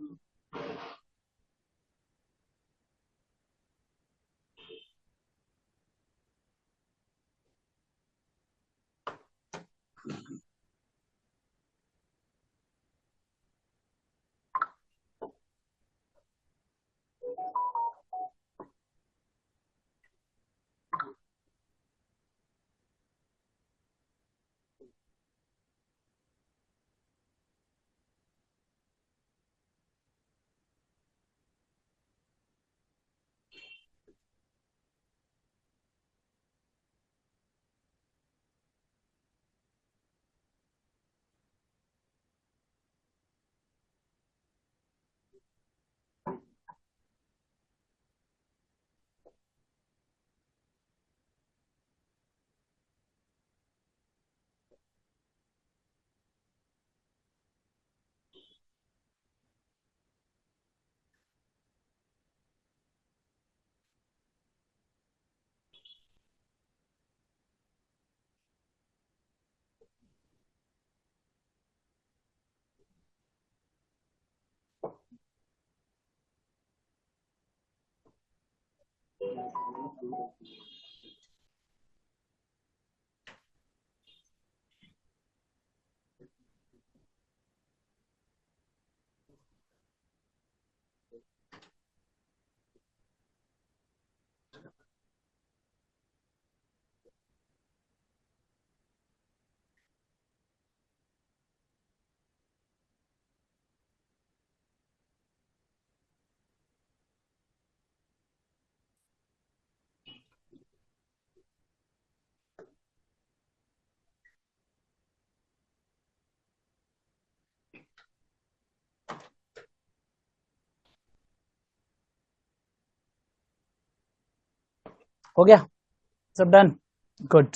हो गया, सब done, good.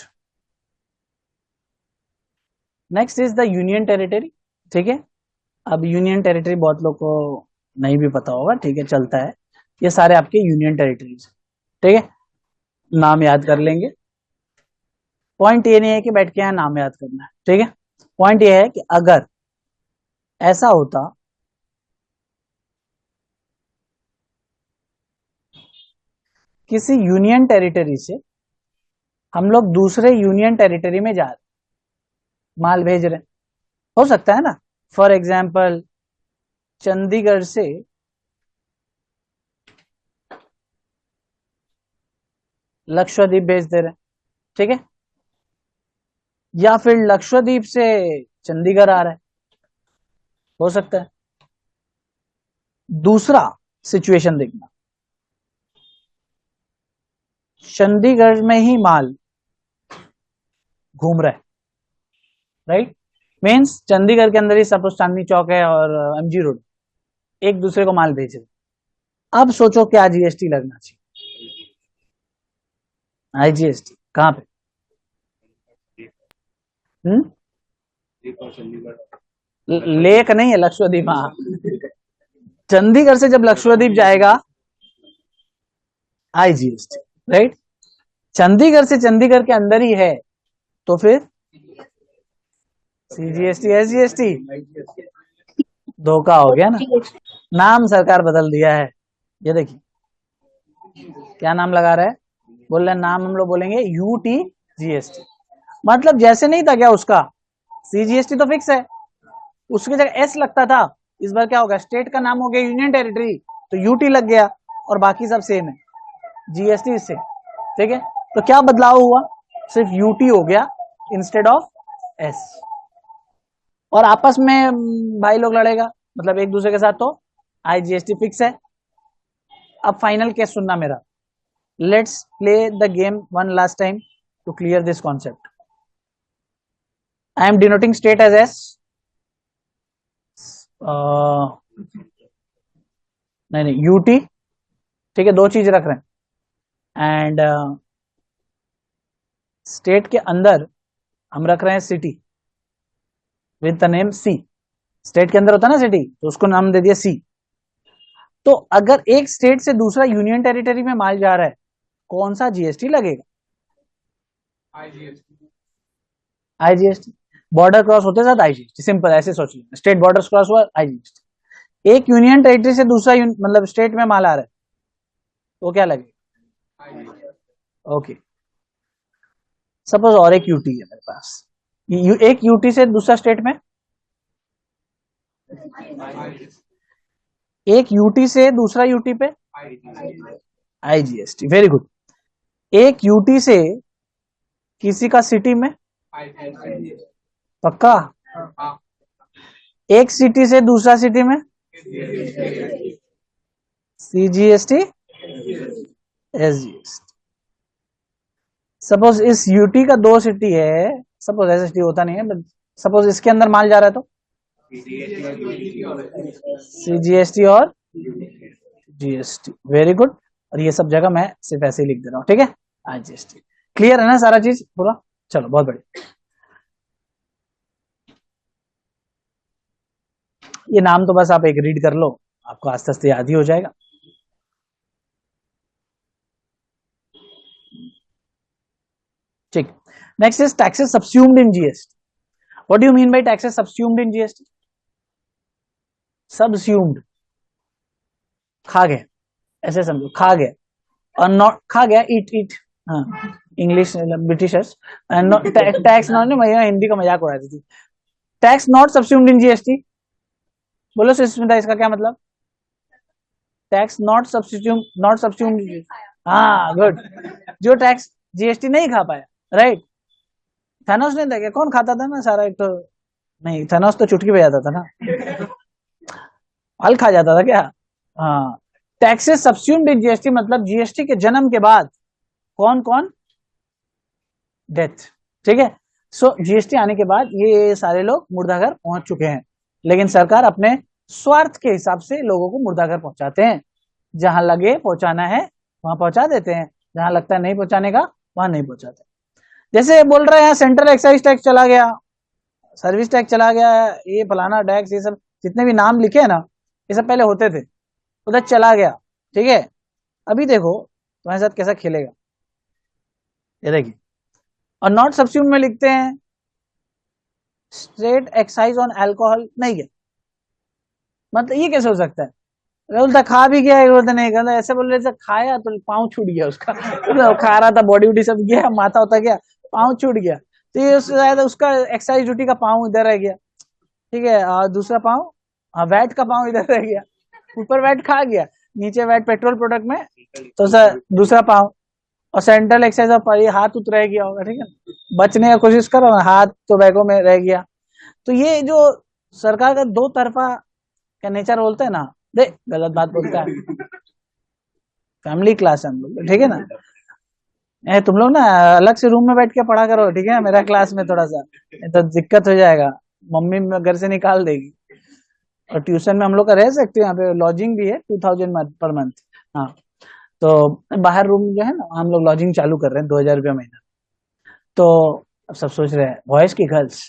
Next is the union territory. ठीक है, अब यूनियन टेरिटरी बहुत लोग को नहीं भी पता होगा, ठीक है, चलता है। ये सारे आपके यूनियन टेरिटरीज, ठीक है, नाम याद कर लेंगे। पॉइंट ये नहीं है कि बैठ के यहाँ नाम याद करना है, ठीक है। पॉइंट ये है कि अगर ऐसा होता किसी यूनियन टेरिटरी से हम लोग दूसरे यूनियन टेरिटरी में जा रहे, माल भेज रहे, हो सकता है ना, फॉर एग्जाम्पल चंडीगढ़ से लक्षद्वीप भेज दे रहे, ठीक है, या फिर लक्षद्वीप से चंडीगढ़ आ रहा है, हो सकता है। दूसरा सिचुएशन देखना, चंडीगढ़ में ही माल घूम रहा है, राइट, मीन्स चंडीगढ़ के अंदर ही सपोज चांदनी चौक है और एमजी रोड, एक दूसरे को माल भेज रहे। अब सोचो क्या जीएसटी लगना चाहिए, आईजीएसटी कहां पे? लेक नहीं है, लक्षद्वीप। हाँ, चंडीगढ़ से जब लक्षद्वीप जाएगा आईजीएसटी, राइट। चंडीगढ़ से चंडीगढ़ के अंदर ही है तो फिर सीजीएसटी एसजीएसटी, धोखा हो गया ना। नाम सरकार बदल दिया है, ये देखिए क्या नाम लगा रहा है, बोल रहे नाम हम लोग बोलेंगे यूटी जीएसटी, मतलब जैसे नहीं था क्या उसका, सीजीएसटी तो फिक्स है, उसकी जगह एस लगता था, इस बार क्या होगा, स्टेट का नाम हो गया यूनियन टेरिटरी तो यूटी लग गया और बाकी सब सेम है, जीएसटी से, ठीक है। तो क्या बदलाव हुआ, सिर्फ यूटी हो गया इंस्टेड ऑफ एस, और आपस में भाई लोग लड़ेगा, मतलब एक दूसरे के साथ, तो आईजीएसटी फिक्स है। अब फाइनल केस सुनना मेरा, let's play the game one last time to clear this concept. I am denoting state as S, नहीं यूटी, ठीक है, दो चीज रख रहे हैं, एंड स्टेट के अंदर हम रख रहे हैं city with the name C, state के अंदर होता है ना सिटी, तो उसको नाम दे दिया सी। तो अगर एक स्टेट से दूसरा यूनियन टेरिटरी में माल जा रहा है, कौन सा जीएसटी लगेगा? आईजीएसटी। बॉर्डर क्रॉस होते साथ आईजीएसटी, सिंपल ऐसे सोच लीजिए, स्टेट बॉर्डर क्रॉस हुआ आईजीएसटी। एक यूनियन टेरिटरी से दूसरा मतलब स्टेट में माल आ रहा है तो क्या लगेगा? ओके, सपोज और एक यूटी है मेरे पास, एक यूटी से दूसरा स्टेट में, एक यूटी से दूसरा यूटी पे आईजीएसटी, वेरी गुड। एक यूटी से किसी का सिटी में, पक्का? एक सिटी से दूसरा सिटी में सीजीएसटी एसजीएसटी। सपोज इस यूटी का दो सिटी है, सपोज एसएसटी होता नहीं है, बट सपोज इसके अंदर माल जा रहा है तो सीजीएसटी और जीएसटी, वेरी गुड। और ये सब जगह मैं सिर्फ ऐसे ही लिख दे रहा हूं, ठीक है, आईजीएसटी। क्लियर है ना सारा चीज पूरा? चलो बहुत बढ़िया। ये नाम तो बस आप एक रीड कर लो, आपको आस्ते आस्ते याद ही हो जाएगा। ठीक, next is taxes subsumed in GST. What do you mean by taxes subsumed in GST? Subsumed, खा गए, ऐसे समझो, खा गए, और नॉट खा गया, ईट ईट, हाँ इंग्लिश ब्रिटिशर्स, टैक्स नॉट, मैं हिंदी का मजाक उड़ा दी थी, tax not subsumed in GST, बोलो सुष्मिता इसका क्या मतलब? टैक्स नॉट सब्स्यूम्ड, हाँ गुड, जो टैक्स जीएसटी नहीं खा पाया, राइट। थैनोस नहीं था क्या? कौन खाता था ना सारा, एक तो नहीं, थैनोस तो चुटकी बजाता था ना, हल खा जाता था क्या? हाँ, टैक्सेस सब्स्यूम्ड इन जीएसटी मतलब जीएसटी के जन्म के बाद कौन कौन, डेथ, ठीक है। सो जीएसटी आने के बाद ये सारे लोग मुर्दाघर पहुंच चुके हैं, लेकिन सरकार अपने स्वार्थ के हिसाब से लोगों को मुर्दाघर पहुंचाते हैं, जहां लगे पहुंचाना है वहां पहुंचा देते हैं, जहां लगता है नहीं पहुंचाने का वहां नहीं पहुंचाते। जैसे बोल रहे हैं सेंट्रल एक्साइज टैक्स चला गया, सर्विस टैक्स चला गया, ये फलाना टैक्स, ये सब जितने भी नाम लिखे हैं ना, ये सब पहले होते थे, उधर चला गया, ठीक है। अभी देखो तुम्हारे साथ कैसा खेलेगा, ये देखिए, और नॉट सब्स्यूम में लिखते हैं स्टेट एक्साइज ऑन अल्कोहल नहीं गया, मतलब ये कैसे हो सकता है? बोलता खा भी गया, बोलता नहीं कहता, ऐसे बोल रहे थे खाया तो पाँव छूट गया उसका, खा रहा था, बॉडी वॉडी सब गया, माथा होता गया, पाँव छूट गया, तो ये शायद उसका एक्साइज ड्यूटी का पाँव इधर रह गया, ठीक है, और दूसरा पाँव, हाँ वैट का पाँव इधर रह गया, ऊपर वैट खा गया, नीचे वैट पेट्रोल प्रोडक्ट में, तो सर दूसरा पाँव, और सेंट्रल एक्साइज ऑफ हाथ उत रह गया होगा, ठीक है, बचने का कोशिश करो, हाथ तो बैगों में रह गया। तो ये जो सरकार का दो तरफा का नेचर बोलते हैं ना, देख गलत बात बोलता है, फैमिली क्लास है हम लोग, ठीक है ना, तुम लोग ना अलग से रूम में बैठ के पढ़ा करो, ठीक है, मेरा क्लास में थोड़ा सा, तो दिक्कत हो जाएगा, मम्मी घर से निकाल देगी। और ट्यूशन में हम लोग का रह सकते हैं, यहाँ पे लॉजिंग भी है 2000 पर मंथ, हाँ, तो बाहर रूम जो है ना, हम लोग लॉजिंग चालू कर रहे हैं 2000 रुपया महीना। तो अब सब सोच रहे हैं बॉयज की गर्ल्स,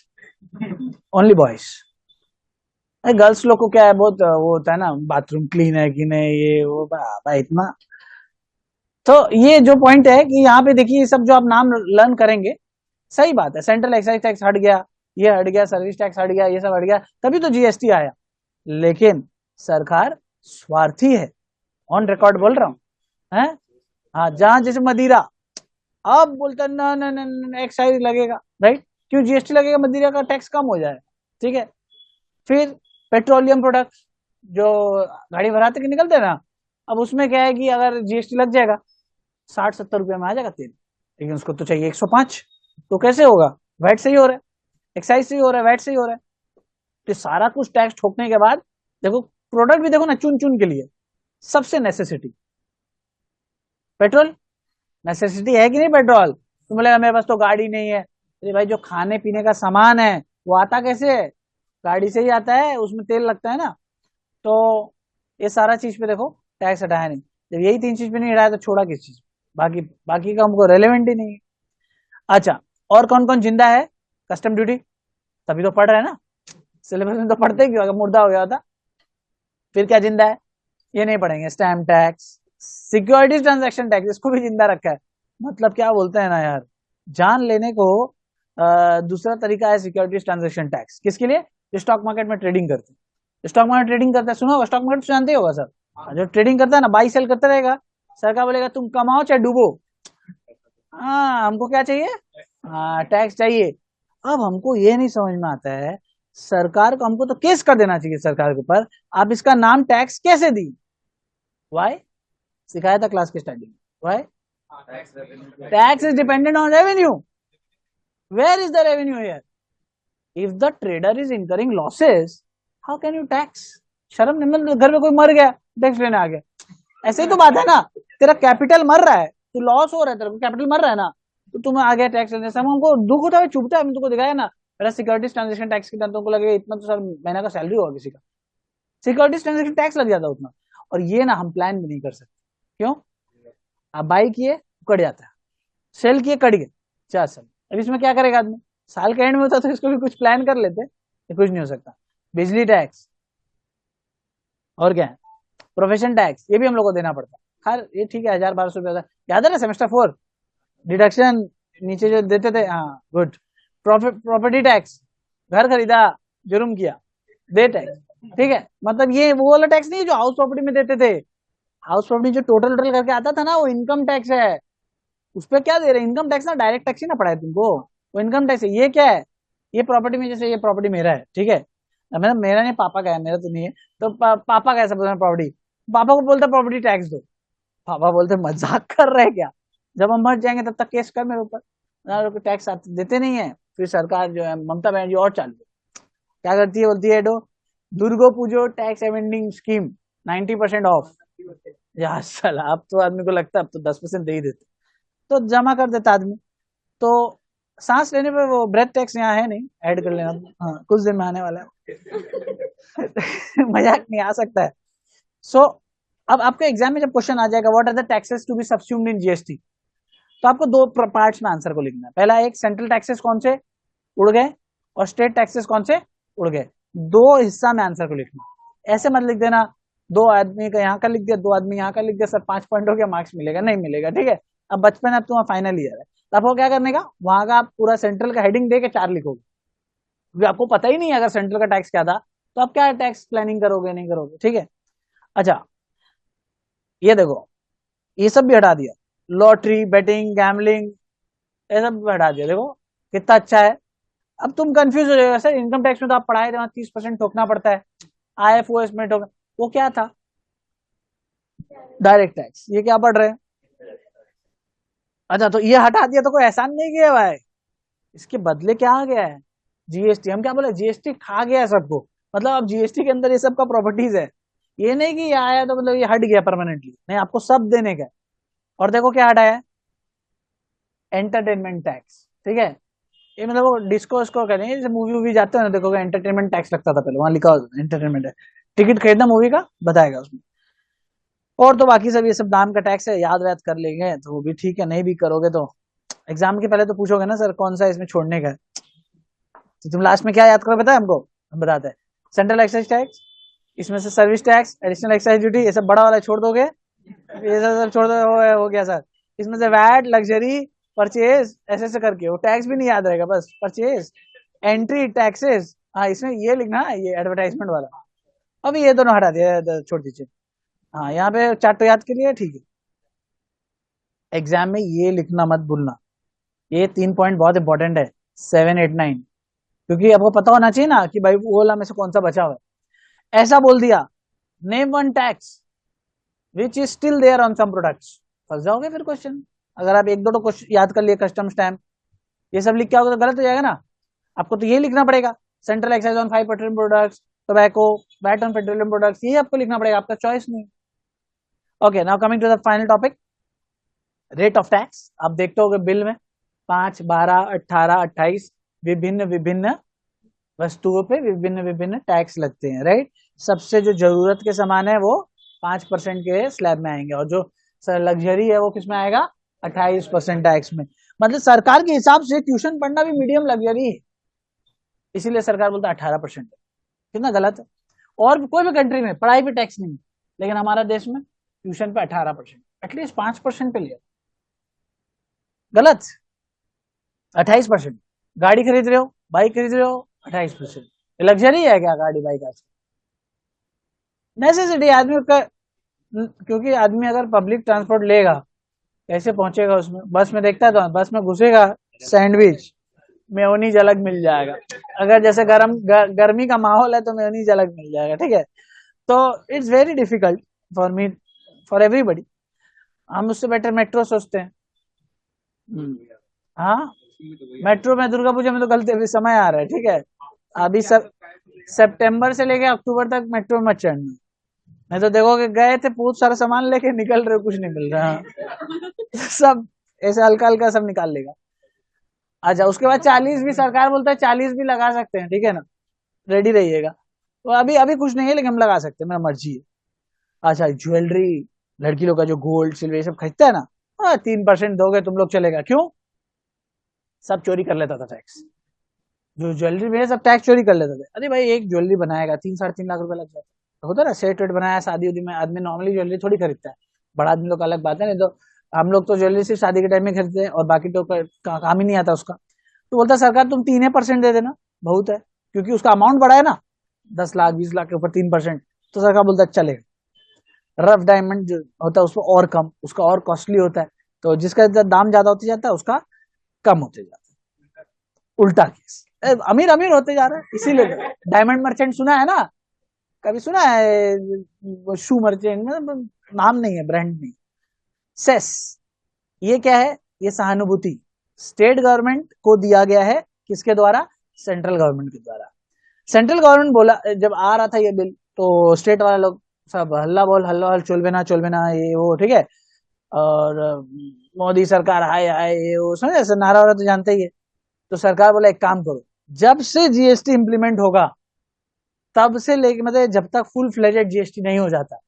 ओनली बॉयज, गर्ल्स लोग को क्या है, बहुत वो होता है ना, बाथरूम क्लीन है कि नहीं, ये वो बाबा इतना। तो ये जो पॉइंट है कि यहाँ पे देखिए, ये सब जो आप नाम लर्न करेंगे, सही बात है, सेंट्रल एक्साइज टैक्स हट गया, ये हट गया, सर्विस टैक्स हट गया, ये सब हट गया, तभी तो जीएसटी आया। लेकिन सरकार स्वार्थी है, ऑन रिकॉर्ड बोल रहा हूँ, है हाँ, जहां जैसे मदिरा, अब बोलता ना ना ना एक्साइज लगेगा, राइट, क्यों जीएसटी लगेगा, मदिरा का टैक्स कम हो जाए, ठीक है। फिर पेट्रोलियम प्रोडक्ट्स जो गाड़ी भराते के निकलते हैं ना, अब उसमें क्या है कि अगर जीएसटी लग जाएगा 60-70 रुपये में आ जाएगा तेल, लेकिन उसको तो चाहिए 105, तो कैसे होगा? वैट से ही हो रहा है, एक्साइज से ही हो रहा है, वैट से ही हो रहा है, तो सारा कुछ टैक्स ठोकने के बाद देखो, प्रोडक्ट भी देखो ना, चुन चुन के लिए, सबसे नेसेसिटी पेट्रोल, नेसेसिटी है कि नहीं पेट्रोल? तो बोलेगा मेरे पास तो गाड़ी नहीं है, अरे भाई जो खाने पीने का सामान है वो आता कैसे है? गाड़ी से ही आता है, उसमें तेल लगता है ना। तो ये सारा चीज पे देखो टैक्स हटाया नहीं, जब यही 3 चीज पे नहीं हटाया तो छोड़ा किस चीज? बाकी बाकी का हमको रेलेवेंट ही नहीं है। अच्छा, और कौन कौन जिंदा है? कस्टम ड्यूटी, तभी तो पढ़ रहे हैं ना, सिलेबस में तो पढ़ते क्यों, अगर मुर्दा हो गया होता। फिर क्या जिंदा है? ये नहीं पढ़ेंगे, stamp tax, securities transaction tax, इसको भी जिंदा रखा है, मतलब क्या बोलते हैं ना यार, जान लेने को दूसरा तरीका है सिक्योरिटीज ट्रांजैक्शन टैक्स, किसके लिए? जो स्टॉक मार्केट में ट्रेडिंग करते हैं, स्टॉक मार्केट ट्रेडिंग करता है, सुना होगा, स्टॉक मार्केट जानते होगा सर, जो ट्रेडिंग करता है ना, बाई सेल करता रहेगा, सरकार बोलेगा तुम कमाओ चाहे डूबो, हाँ हमको क्या चाहिए, हाँ टैक्स चाहिए। अब हमको ये नहीं समझ में आता है, सरकार को, हमको तो केस कर देना चाहिए सरकार के ऊपर, आप इसका नाम टैक्स कैसे दी? वाई, सिखाया था क्लास के starting, why, tax is dependent on revenue, where is the revenue here? If the trader is incurring losses, how can you tax? शर्म नहीं, मतलब घर में कोई मर गया, टैक्स लेने आ गया, ऐसे ही तो बात है ना, तेरा कैपिटल मर रहा है, तो लॉस हो रहा है, तेरा कैपिटल मर रहा है ना, तो तुम्हें आ गया टैक्स लेने से, हमको दुख होता है, चुभता है, हमने तुमको दिखाया ना, मेरा सिक्योरिटीज ट्रांजेक्शन टैक्स कितना, तुमको लगेगा इतना तो सर महीना का सैलरी होगा किसी का, सिक्योरिटीज ट्रांजेक्शन टैक्स लग जाता है उतना, और ये ना हम प्लान भी नहीं कर सकते, क्यों? आप बाई किए कट जाता है, सेल किए कट गए 4 साल, अब इसमें क्या करेगा आदमी? साल के एंड में होता तो इसको भी कुछ प्लान कर लेते, तो कुछ नहीं हो सकता। बिजली टैक्स, और क्या है, प्रोफेशन टैक्स, ये भी हम लोग को देना पड़ता है, खैर ये ठीक है, 1000-1200 रुपया याद है ना, सेमेस्टर 4 डिडक्शन नीचे जो देते थे, हाँ गुड। प्रॉपर्टी टैक्स, घर खरीदा, जुर्म किया, दे टैक्स, ठीक है, मतलब ये वो वाला टैक्स नहीं है जो हाउस प्रॉपर्टी में देते थे, हाउस प्रॉपर्टी जो टोटल करके आता था ना, वो इनकम टैक्स है। उस पर क्या दे रहे हैं? इनकम टैक्स ना, डायरेक्ट टैक्स ही ना पड़ा है तुमको, वो इनकम टैक्स है। ये क्या है? ये प्रॉपर्टी में, जैसे ये प्रॉपर्टी मेरा है, ठीक है, मतलब मेरा नहीं, पापा का है, मेरा तो नहीं है, तो पापा का है सब प्रॉपर्टी। पापा को बोलता प्रॉपर्टी टैक्स दो, पापा बोलते मजाक कर रहे हैं क्या? जब हम मर जाएंगे तब तक केस कर मेरे ऊपर। टैक्स देते नहीं है। फिर सरकार जो है, ममता बनर्जी और चालू है। क्या करती है? बोलती है डो Durga Puja tax amending scheme 90% off. यार साला, अब तो आदमी को लगता है अब तो 10% दे ही देते, तो जमा कर देता आदमी। तो सांस लेने पे वो ब्रेथ टैक्स यहाँ है नहीं, ऐड कर लेना। हाँ, कुछ दिन में आने वाला है। मजाक नहीं आ सकता है। सो अब आपके एग्जाम में जब क्वेश्चन आ जाएगा what are the taxes to be subsumed in GST, तो आपको दो पार्ट्स में आंसर को लिखना है। पहला, एक सेंट्रल टैक्सेस कौन से उड़ गए और स्टेट टैक्सेस कौन से उड़ गए, दो हिस्सा में आंसर को लिखना। ऐसे मत लिख देना दो आदमी का यहाँ का लिख दिया, दो आदमी यहाँ का लिख दिया, सर 5 पॉइंट हो गया, मार्क्स मिलेगा, नहीं मिलेगा, ठीक है। अब बचपन, अब तुम्हारा फाइनल ईयर है, तो आपको क्या करने का, वहां का आप पूरा सेंट्रल का हेडिंग दे के 4 लिखोगे, क्योंकि आपको पता ही नहीं है अगर सेंट्रल का टैक्स क्या था, तो आप क्या टैक्स प्लानिंग करोगे, नहीं करोगे, ठीक है। अच्छा, ये देखो, ये सब भी हटा दिया, लॉटरी, बेटिंग, गैमलिंग, ये सब भी हटा दिया। देखो कितना अच्छा है। अब तुम कंफ्यूज हो जाएगा, सर इनकम टैक्स में तो आप पढ़ाए थे 30% ठोकना पड़ता है, IFOS में ठोकना, वो क्या था? Direct tax. ये क्या पढ़ रहे हैं? अच्छा, तो ये हटा दिया तो कोई एहसान नहीं किया भाई, इसके बदले क्या आ गया है? जीएसटी। हम क्या बोले, जीएसटी खा गया है सबको, मतलब अब जीएसटी के अंदर ये सब का प्रॉपर्टीज है। ये नहीं कि ये आया तो मतलब ये हट गया परमानेंटली, नहीं, आपको सब देने का है। और देखो क्या हटाया है, एंटरटेनमेंट टैक्स, ठीक है। ये मतलब वो डिस्को उसको करें, जैसे मूवी वूवी जाते हो ना, देखोगे एंटरटेनमेंट टैक्स लगता था पहले, वहां लिखा होता एंटरटेनमेंट है, टिकट खरीदना मूवी का बताएगा उसमें। और तो बाकी सब ये सब नाम का टैक्स है, याद याद कर लेंगे तो वो भी ठीक है, नहीं भी करोगे तो एग्जाम के पहले तो पूछोगे ना, सर कौन सा इसमें छोड़ने का है, तो तुम लास्ट में क्या याद करो पता है हमको? हम बताते हैं, सेंट्रल एक्साइज टैक्स, इसमें से service tax, additional excise duty, ये सब बड़ा वाला छोड़ दोगे, ये सब छोड़ दो, हो गया सर। इसमें से वैट, लग्जरी, परचेज, ऐसे ऐसे करके वो टैक्स भी नहीं याद रहेगा, बस परचेज, एंट्री, टैक्सेस, हाँ इसमें ये लिखना है, ये एडवर्टाइजमेंट वाला। अभी ये दोनों हटा दिया, छोड़ दीजिए। हाँ, यहाँ पे चार्ट याद के लिए ठीक है। एग्जाम में ये लिखना मत भूलना, ये 3 पॉइंट बहुत इंपॉर्टेंट है, 7, 8, 9, क्योंकि आपको पता होना चाहिए ना कि भाई वो वाला में से कौन सा बचा हुआ है। ऐसा बोल दिया, name one tax which is still there on some products, फंस जाओगे फिर क्वेश्चन। अगर आप एक दो तो क्वेश्चन याद कर लिए, कस्टम स्टैम्प, ये सब लिख के आओगे तो गलत हो जाएगा ना। आपको तो ये लिखना पड़ेगा, central excise on 5 petroleum products, tobacco, VAT on petroleum products, ये आपको लिखना पड़ेगा, आपका चॉइस नहीं। Okay, now coming to the final topic, rate of tax. आप देखते होगे बिल में 5, 12, 18, 28 विभिन्न विभिन्न वस्तुओं पे विभिन्न विभिन्न टैक्स लगते हैं, राइट। सबसे जो जरूरत के सामान है वो 5% के स्लैब में आएंगे, और जो लग्जरी है वो किसमें आएगा, 28% टैक्स में। मतलब सरकार के हिसाब से ट्यूशन पढ़ना भी मीडियम लग्जरी है, इसीलिए सरकार बोलता है 18%। कितना गलत है। और कोई भी कंट्री में पढ़ाई पे टैक्स नहीं है, लेकिन हमारा देश में ट्यूशन पे 18%, एटलीस्ट 5% पे लिया, गलत। 28%। गाड़ी खरीद रहे हो, बाइक खरीद रहे हो, 28%। लग्जरी है क्या गाड़ी बाइक आज? नेसेसिटी आदमी का, क्योंकि आदमी अगर पब्लिक ट्रांसपोर्ट लेगा कैसे पहुंचेगा उसमें, बस में देखता है तो बस में घुसेगा, सैंडविच, मेयोनीज अलग मिल जाएगा, अगर जैसे गर्मी का माहौल है तो मेयोनीज अलग मिल जाएगा, ठीक है। तो it's very difficult for me, for everybody. हम उससे बेटर मेट्रो सोचते हैं। हाँ, मेट्रो में दुर्गा पूजा में तो गलती, अभी समय आ रहा है, ठीक है, अभी सब सितंबर से लेके अक्टूबर तक मेट्रो में मत चढ़ना, नहीं तो देखोगे गए थे बहुत सारा सामान लेके निकल रहे हो, कुछ नहीं मिल रहा। सब ऐसे हल्का हल्का सब निकाल लेगा। अच्छा, उसके बाद 40 भी सरकार बोलता है 40 भी लगा सकते हैं, ठीक है ना, रेडी रहिएगा। तो अभी अभी कुछ नहीं है, लेकिन हम लगा सकते हैं, मेरा मर्जी है। अच्छा, ज्वेलरी, लड़की लोग का जो गोल्ड सिल्वर ये सब खरीदता है ना, 3% दोगे तुम लोग, चलेगा? क्यों? सब चोरी कर लेता था टैक्स, जो ज्वेलरी में सब टैक्स चोरी कर लेते थे। अरे भाई, एक ज्वेलरी बनाएगा 3, 3.5 लाख रुपए लग जाता है, होता ना, सेट वेट बनाया शादी उदी में, आदमी नॉर्मली ज्वेलरी थोड़ी खरीदता है, बड़ा आदमी लोग अलग बात है, नहीं तो हम लोग तो ज्वेलरी सिर्फ शादी के टाइम में खरीदते हैं, और बाकी तो काम ही नहीं आता उसका। तो बोलता सरकार तुम 3% दे देना, बहुत है, क्योंकि उसका अमाउंट बड़ा है ना, 10 लाख 20 लाख के ऊपर 3%, तो सरकार बोलता चलेगा, रफ डायमंड जो होता है उसमें और कम, उसका और कॉस्टली होता है, तो जिसका दाम ज्यादा होते जाता है उसका कम होते जाता है। उल्टा केस, अमीर अमीर होते जा रहा है, इसीलिए डायमंड मर्चेंट सुना है ना, कभी सुना है शू मर्चेंट, मतलब नाम नहीं है, ब्रांड नहीं। सेस, ये क्या है, ये सहानुभूति स्टेट गवर्नमेंट को दिया गया है, किसके द्वारा, सेंट्रल गवर्नमेंट के द्वारा। सेंट्रल गवर्नमेंट बोला, जब आ रहा था ये बिल तो स्टेट वाले लोग सब हल्ला बोल, हल्ला हल, चोलबे ना ये वो, ठीक है, और मोदी सरकार हाय हाय ये वो, समझे ऐसा नारा वारा तो जानते ही है। तो सरकार बोला एक काम करो, जब से जीएसटी इंप्लीमेंट होगा तब से लेके, मतलब जब तक फुल फ्लेजेड जीएसटी नहीं हो जाता,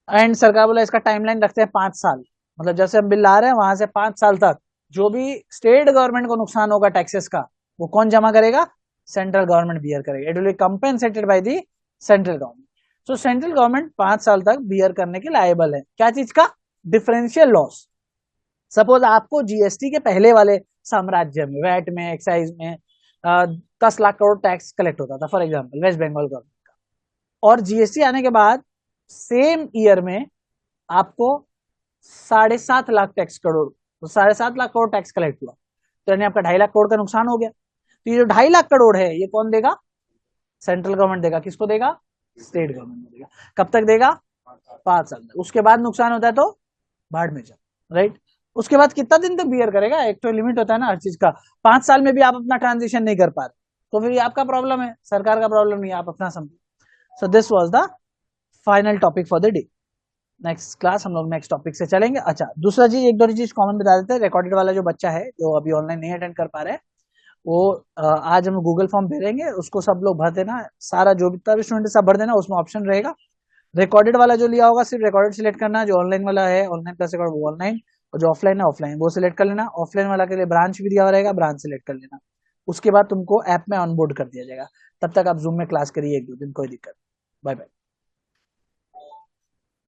एंड सरकार बोला इसका टाइमलाइन रखते हैं 5 साल, मतलब जैसे हम बिल ला रहे हैं वहां से 5 साल तक जो भी स्टेट गवर्नमेंट को नुकसान होगा टैक्सेस का, वो कौन जमा करेगा, सेंट्रल गवर्नमेंट बियर करेगा। It will be compensated by the central government. So central government 5 साल तक बियर करने के लायबल है, क्या चीज का, डिफरेंशियल लॉस। सपोज आपको जीएसटी के पहले वाले साम्राज्य में, वैट में, एक्साइज में 10 लाख करोड़ टैक्स कलेक्ट होता था, for example West Bengal government का, और जीएसटी आने के बाद सेम ईयर में आपको 7.5 लाख टैक्स करोड़, तो 7.5 लाख करोड़ टैक्स कलेक्ट हुआ, तो यानी आपका 2.5 लाख करोड़ का नुकसान हो गया। तो ये जो 2.5 लाख करोड़ है ये कौन देगा, सेंट्रल गवर्नमेंट देगा। किसको देगा, स्टेट गवर्नमेंट देगा। कब तक देगा, 5 साल तक। उसके बाद नुकसान होता है तो भाड़ में जा, राइट। उसके बाद कितना दिन तक बियर करेगा, एक तो लिमिट होता है ना हर चीज का। 5 साल में भी आप अपना ट्रांजिशन नहीं कर पा रहे तो फिर ये आपका प्रॉब्लम है, सरकार का प्रॉब्लम नहीं है, आप अपना समझो। So this was the final topic for the day. Next class हम लोग नेक्स्ट टॉपिक से चलेंगे। अच्छा, दूसरा चीज, एक दो चीज कॉमन बता देते हैं। रिकॉर्डेड वाला जो बच्चा है जो अभी ऑनलाइन नहीं अटेंड कर पा रहे हैं, वो आज हम गूगल फॉर्म भेजेंगे, उसको सब लोग भर देना, सारा जो भी स्टूडेंट सब भर देना, उसमें ऑप्शन रहेगा। रिकॉर्डेड वाला जो लिया होगा सिर्फ रिकॉर्डेड सिलेक्ट करना, जो ऑनलाइन वाला है ऑनलाइन प्लस रिकॉर्ड वो ऑनलाइन, और जो ऑफलाइन है ऑफलाइन वो सिलेक्ट कर लेना। ऑफलाइन वाला के लिए ब्रांच भी दिया हुआ रहेगा, ब्रांच सिलेक्ट कर लेना। उसके बाद तुमको ऐप में ऑनबोर्ड कर दिया जाएगा, तब तक आप जूम में क्लास करिए 1-2 दिन, कोई दिक्कत। Bye bye.